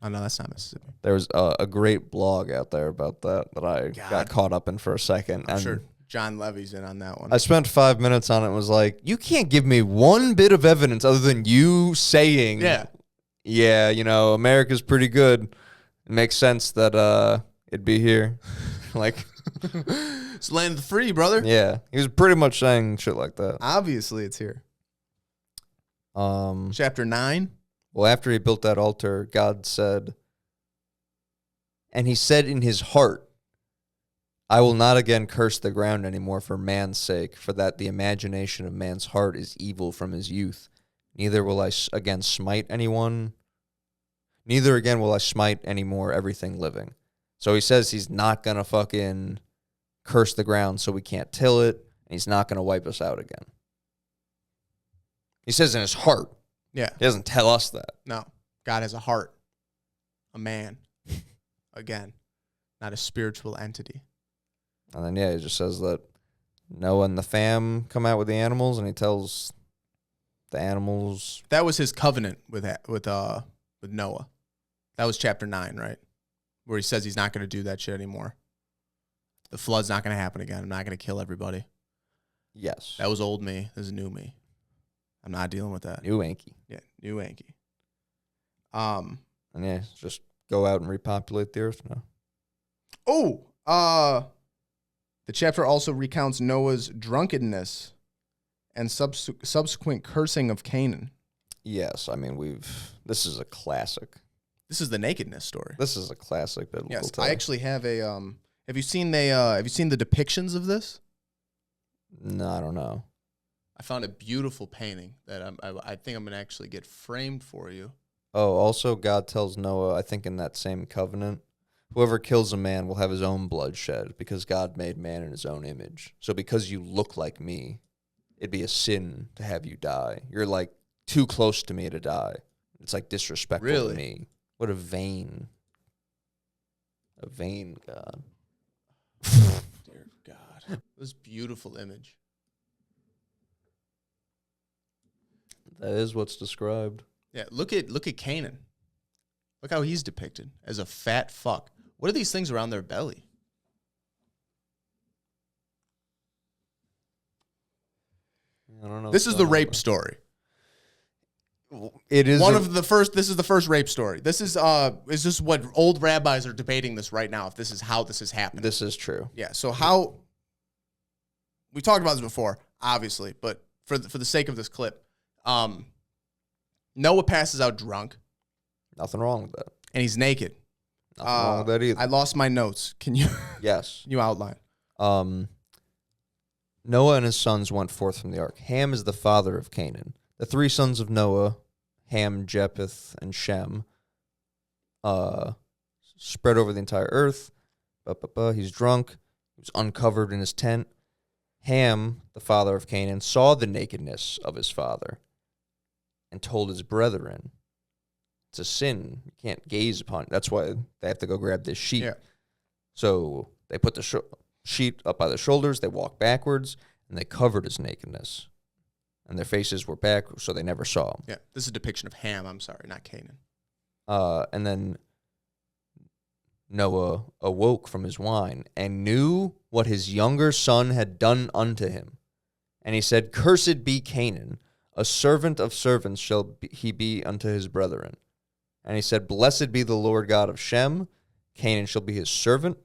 Oh no, that's not Mississippi. there was a great blog out there about that I got God. caught up in for a second. I'm and sure John Levy's in on that one. I spent 5 minutes on it and was like, you can't give me one bit of evidence other than you saying, yeah, you know, America's pretty good. It makes sense that it'd be here. Like, It's land of the free, brother. yeah, he was pretty much saying shit like that. Obviously, it's here. Chapter 9. Well, after he built that altar, God said, and he said in his heart, I will not again curse the ground anymore for man's sake, for that the imagination of man's heart is evil from his youth. Neither will I again smite anyone. Neither again will I smite anymore everything living. So he says he's not going to fucking curse the ground so we can't till it, and he's not going to wipe us out again. He says in his heart. Yeah. He doesn't tell us that. No. God has a heart. A man. Again. Not a spiritual entity. And then, yeah, he just says that Noah and the fam come out with the animals, and he tells the animals. That was his covenant with Noah. That was chapter 9, right? Where he says he's not going to do that shit anymore. The flood's not going to happen again. I'm not going to kill everybody. Yes. That was old me. This is new me. I'm not dealing with that. New Anki. Yeah, new Anki. And yeah, just go out and repopulate the earth now. The chapter also recounts Noah's drunkenness and subsequent cursing of Canaan. Yes, I mean, this is a classic. This is the nakedness story. This is a classic biblical Yes, tale. I actually have a. Have you seen the depictions of this? No, I don't know. I found a beautiful painting that I think I'm gonna actually get framed for you. Oh, also, God tells Noah, I think in that same covenant, whoever kills a man will have his own blood shed because God made man in his own image. So because you look like me, it'd be a sin to have you die. You're like too close to me to die. It's like disrespectful Really? to me. What a vain A vain god. Dear God. This beautiful image. That is what's described. Yeah, look at Kanan. Look how he's depicted as a fat fuck. What are these things around their belly? I don't know. This is the rape story. It is This is the first rape story. This is this what old rabbis are debating this right now, if this is how this has happened. This is true. Yeah, so how we talked about this before, obviously, but for the sake of this clip, Noah passes out drunk Nothing wrong with that. and he's naked. Nothing wrong with that either. I lost my notes. Can you Yes. you outline? Noah and his sons went forth from the ark. Ham is the father of Canaan. The three sons of Noah, Ham, Japheth, and Shem, spread over the entire earth. He's drunk. He was uncovered in his tent. Ham, the father of Canaan, saw the nakedness of his father and told his brethren, it's a sin. You can't gaze upon it. That's why they have to go grab this sheet. Yeah. So they put the sheet up by the shoulders. They walked backwards, and they covered his nakedness. And their faces were back, so they never saw him. Yeah, this is a depiction of Ham. I'm sorry, not Canaan. And then Noah awoke from his wine and knew what his younger son had done unto him. And he said, Cursed be Canaan, a servant of servants shall he be unto his brethren. And he said, Blessed be the Lord God of Shem, Canaan shall be his servant.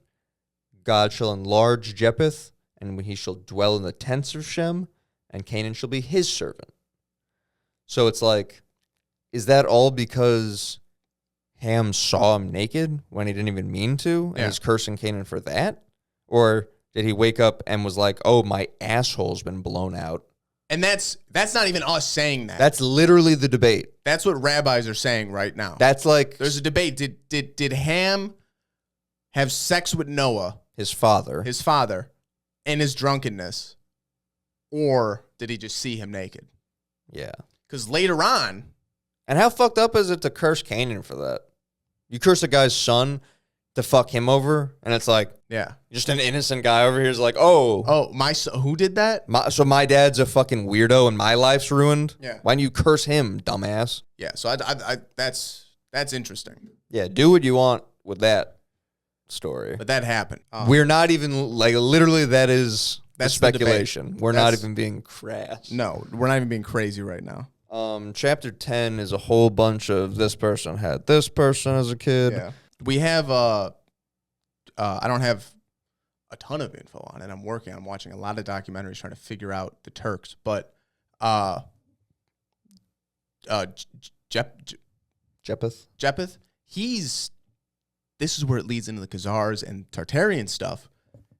God shall enlarge Japheth, and he shall dwell in the tents of Shem, and Canaan shall be his servant. So it's like, is that all because Ham saw him naked when he didn't even mean to, and he's cursing Canaan for that? Or did he wake up and was like, oh, my asshole's been blown out? And that's not even us saying that. That's literally the debate. That's what rabbis are saying right now. That's like There's a debate. Did Ham have sex with Noah, his father. his father, in his drunkenness, or did he just see him naked? Yeah. Because later on, And how fucked up is it to curse Canaan for that? You curse a guy's son to fuck him over, and it's like, yeah. just an innocent guy over here is like, oh, Oh, my son, who did that? so my dad's a fucking weirdo and my life's ruined? Yeah. Why don't you curse him, dumbass? Yeah. So I that's interesting. Yeah, do what you want with that story. But that happened. We're not even, like, literally that is That's the the debate. speculation. We're not even being crass. No, we're not even being crazy right now. Chapter 10 is a whole bunch of this person had this person as a kid. Yeah. We have I don't have a ton of info on it. I'm watching a lot of documentaries trying to figure out the Turks, but Japheth? Japheth, this is where it leads into the Khazars and Tartarian stuff.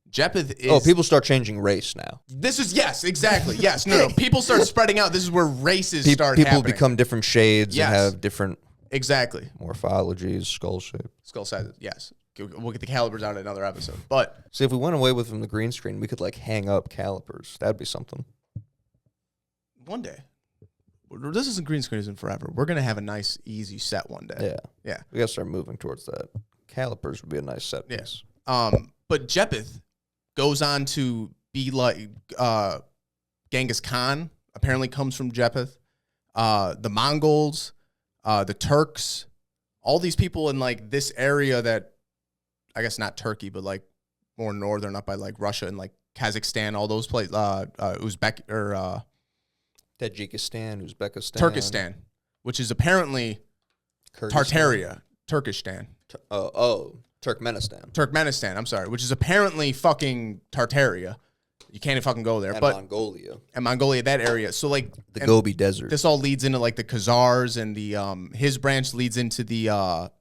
Japheth is... Oh, people start changing race now. This is, yes, exactly. Yes, no. People start spreading out. This is where races start People happening. become different shades Yes. and have different Exactly. morphologies, skull shape. Skull sizes, yes. We'll get the calipers out in another episode. But See, if we went away with from the green screen, we could, like, hang up calipers. That'd be something. one day, this isn't green screen isn't forever. We're going to have a nice, easy set one day. Yeah. Yeah. We got to start moving towards that. Calipers would be a nice set Yeah. piece. But Japheth goes on to be like Genghis Khan, apparently comes from Japheth. The Mongols, the Turks, all these people in like this area that, I guess not Turkey, but like more northern up by like Russia and like Kazakhstan, all those places, Uzbek or Tajikistan, Uzbekistan. Turkestan, which is apparently Kyrgyzstan. Tartaria, Turkestan. Turkmenistan. Turkmenistan, I'm sorry, which is apparently fucking Tartaria. You can't even fucking go there. And But Mongolia. and Mongolia, that area. So like The and Gobi Desert. this all leads into like the Khazars and the his branch leads into the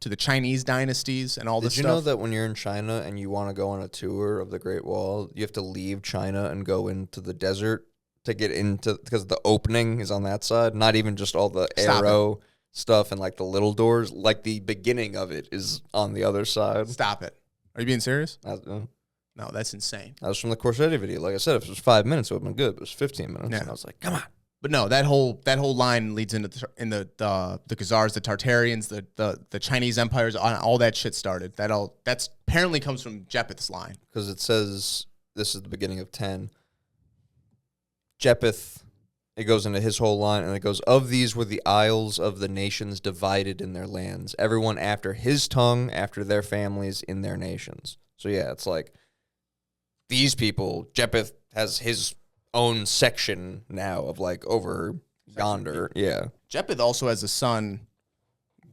to the Chinese dynasties and all this Did you stuff. know that when you're in China and you want to go on a tour of the Great Wall, you have to leave China and go into the desert to get into, because the opening is on that side, not even just all the Stop arrow stuff and like the little doors, like the beginning of it is on the other side. Stop it. Are you being serious? That No, that's insane. was from the Corsetti video. Like I said, if it was 5 minutes, it would have been good. But it was 15 minutes. Yeah. And I was like, come on. But no, that whole line leads into the Khazars, the Tartarians, the Chinese empires, all that shit started. That's apparently comes from Japheth's line. Because it says, this is the beginning of 10. Japheth, it goes into his whole line, and it goes, of these were the isles of the nations divided in their lands, everyone after his tongue, after their families, in their nations. So yeah, it's like, these people, Japheth has his own section now of like over yonder. Yeah. Japheth also has a son,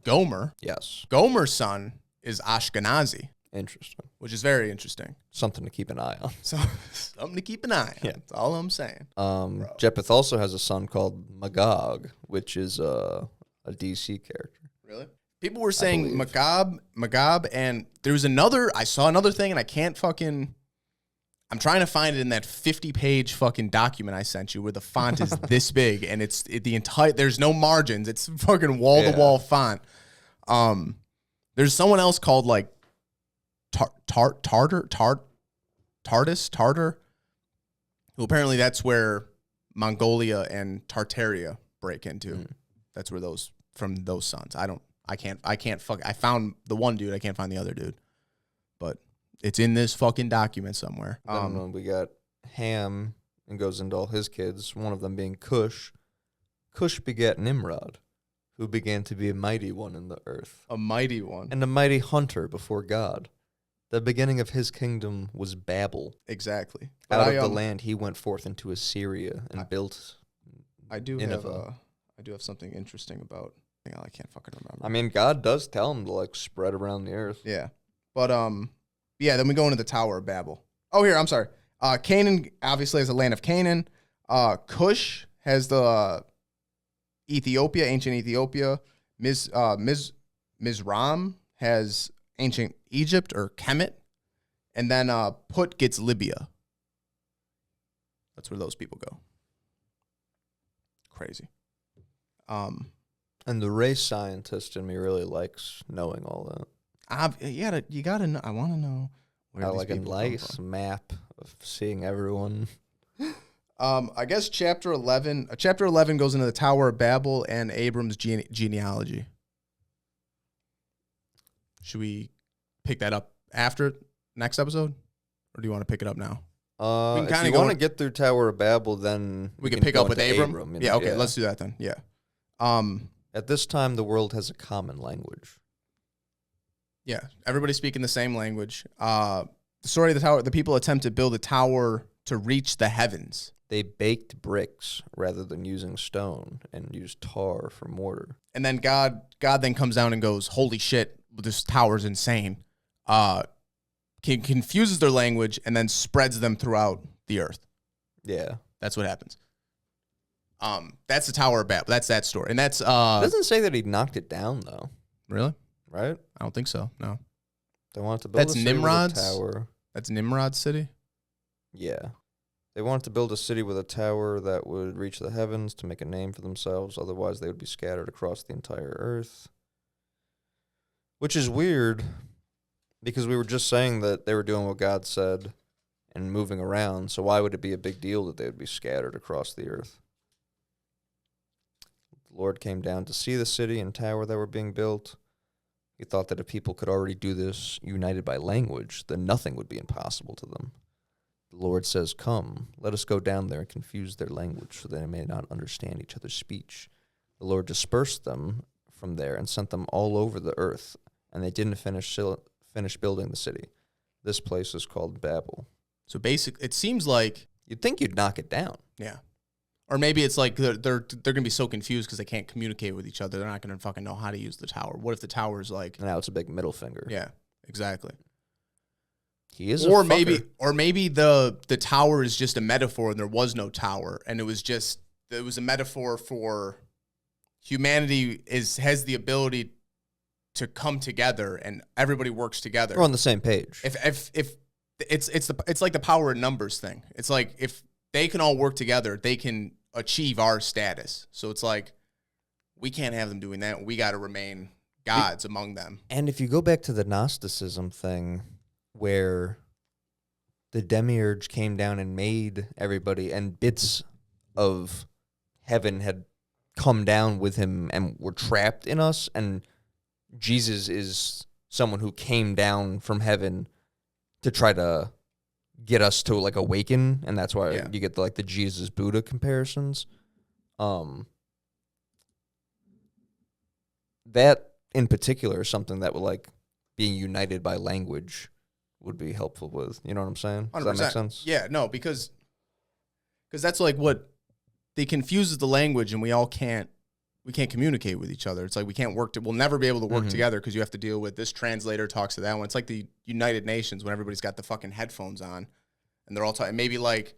Gomer. Yes. Gomer's son is Ashkenazi, Interesting. which is very interesting. Something to keep an eye on. So something to keep an eye on. Yeah. That's all I'm saying. Japheth also has a son called Magog, which is a DC character. Really? People were saying believe. Magog, and there was I saw another thing, and I can't fucking, I'm trying to find it in that 50-page fucking document I sent you where the font is this big, and the entire, there's no margins. It's fucking wall-to-wall font. There's someone else called like Tartar, who apparently that's where Mongolia and Tartaria break into. That's where from those sons. I found the one dude, I can't find the other dude. But it's in this fucking document somewhere. Then we got Ham, and goes into all his kids, one of them being Cush. Cush begat Nimrod, who began to be a mighty one in the earth, A mighty one. and a mighty hunter before God. The beginning of his kingdom was Babel. Exactly. Out of the land he went forth into Assyria and built I do Nineveh. have something interesting about. I can't fucking remember. I mean, God does tell him to like spread around the earth. Yeah. But yeah, then we go into the Tower of Babel. Oh, here, I'm sorry. Canaan obviously has the land of Canaan. Cush has the Ethiopia, ancient Ethiopia. Mizram has ancient Egypt or Kemet. And then Put gets Libya. That's where those people go. Crazy. And the race scientist in me really likes knowing all that. You gotta know. I want to know where I these like a people come nice from. map of seeing everyone. I guess chapter 11. Chapter 11 goes into the Tower of Babel and Abram's genealogy. Should we pick that up after next episode, or do you want to pick it up now? We can If kinda you go want to in- get through Tower of Babel, then We can can pick go up with into Abram. you Yeah. know, Okay. Let's do that then. Yeah. At this time, the world has a common language. Yeah. Everybody speaking the same language. The story of the tower. The people attempt to build a tower to reach the heavens. They baked bricks rather than using stone and used tar for mortar. And then God then comes down and goes, "Holy shit, this tower's insane." Confuses their language and then spreads them throughout the earth. Yeah. That's what happens. That's the Tower of Babel. That's that story. And that's It doesn't say that he knocked it down, though, really? right? I don't think so. No. They wanted to build That's a city Nimrod's? with a tower. That's Nimrod's city? Yeah. They wanted to build a city with a tower that would reach the heavens to make a name for themselves. Otherwise, they would be scattered across the entire earth. Which is weird, because we were just saying that they were doing what God said and moving around. So why would it be a big deal that they would be scattered across the earth? The Lord came down to see the city and tower that were being built. He thought that if people could already do this united by language, then nothing would be impossible to them. The Lord says, "Come, let us go down there and confuse their language so that they may not understand each other's speech." The Lord dispersed them from there and sent them all over the earth, and they didn't finish building the city. This place is called Babel. So basically, it seems like, You'd think you'd knock it down. yeah. Or maybe it's like they're going to be so confused because they can't communicate with each other. They're not going to fucking know how to use the tower. What if the tower is like, Now it's a big middle finger. yeah, exactly. He is Or a maybe fucker. the tower is just a metaphor and there was no tower, and it was a metaphor for humanity has the ability to come together and everybody works together. We're on the same page. If it's like the power of numbers thing. It's like if they can all work together, they can achieve our status. So it's like we can't have them doing that. We got to remain gods among them. And if you go back to the Gnosticism thing, where the demiurge came down and made everybody, and bits of heaven had come down with him and were trapped in us, and Jesus is someone who came down from heaven to try to get us to like awaken, and that's why you get the Jesus Buddha comparisons. That in particular is something that would like being united by language would be helpful with. You know what I'm saying? Does 100%. that make sense? Yeah, no, because that's like what they confuses the language, and we can't communicate with each other. It's like we'll never be able to work together because you have to deal with this translator talks to that one. It's like the United Nations when everybody's got the fucking headphones on and they're all talking. Maybe like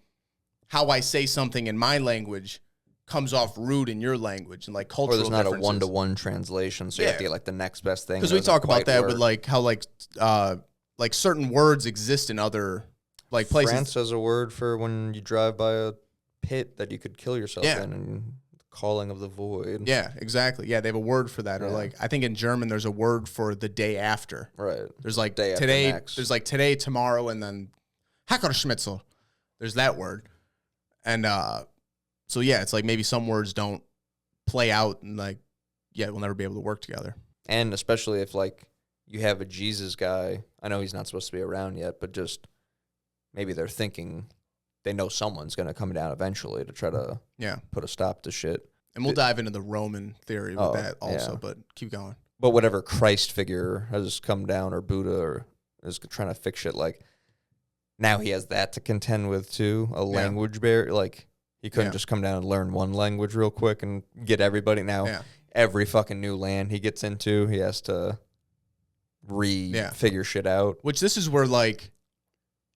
how I say something in my language comes off rude in your language, and like cultural Or there's not differences. a one-to-one translation, so you have to get like the next best thing. Because we talk about that with like how like certain words exist in other like places. France has a word for when you drive by a pit that you could kill yourself in, and calling of the void. Yeah, exactly. Yeah, they have a word for that. Or like I think in German there's a word for the day after. Right. There's like Day after today. next. There's like today, tomorrow, and then Hackerschmitzel. There's that word, and so yeah, it's like maybe some words don't play out, and like we'll never be able to work together. And especially if like you have a Jesus guy, I know he's not supposed to be around yet, but just maybe they're thinking they know someone's going to come down eventually to try to put a stop to shit. And we'll dive into the Roman theory with that also, but keep going. But whatever Christ figure has come down, or Buddha, or is trying to fix shit, like now he has that to contend with too, a language barrier. Like he couldn't just come down and learn one language real quick and get everybody. Now every fucking new land he gets into, he has to figure shit out. Which this is where like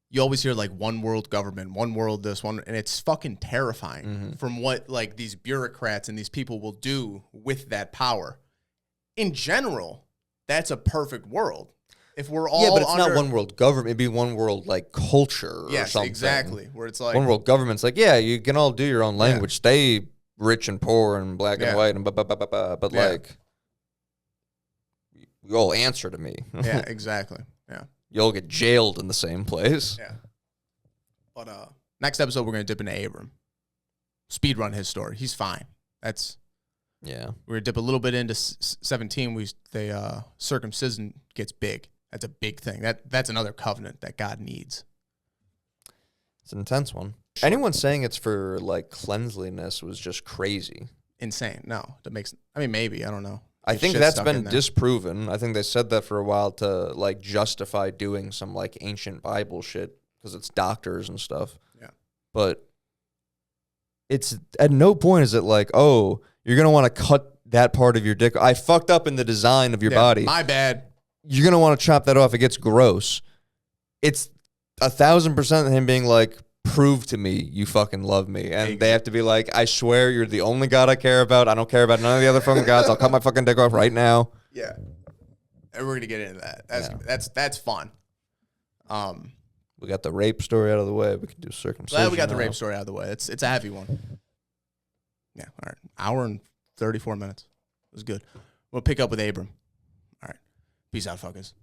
you always hear like one world government, one world this, one, and it's fucking terrifying from what like these bureaucrats and these people will do with that power. In general, that's a perfect world. If we're all but it's not one world government. It'd be one world like culture or something. Exactly. Where it's like one world government's like, you can all do your own language. Stay rich and poor and black and white and but like you all answer to me. Yeah, exactly. Yeah. You all get jailed in the same place. Yeah. But next episode we're gonna dip into Abram. Speed run his story. He's fine. We're gonna dip a little bit into 17. Circumcision gets big. That's a big thing. That's another covenant that God needs. It's an intense one. Anyone saying it's for like cleanliness was just crazy. Insane. No, maybe, I don't know. I think that's been disproven. I think they said that for a while to like justify doing some like ancient Bible shit because it's doctors and stuff. Yeah. But it's at no point is it like, oh, you're going to want to cut that part of your dick. I fucked up in the design of your body. My bad. You're going to want to chop that off. It gets gross. It's 1,000% him being like, prove to me you fucking love me. And they have to be like, I swear you're the only God I care about. I don't care about none of the other fucking gods. I'll cut my fucking dick off right now. Yeah. And we're going to get into that. That's fun. We got the rape story out of the way. We can do circumcision. Glad we got the rape story out of the way. It's a heavy one. Yeah. All right. Hour and 34 minutes. It was good. We'll pick up with Abram. All right. Peace out, fuckers.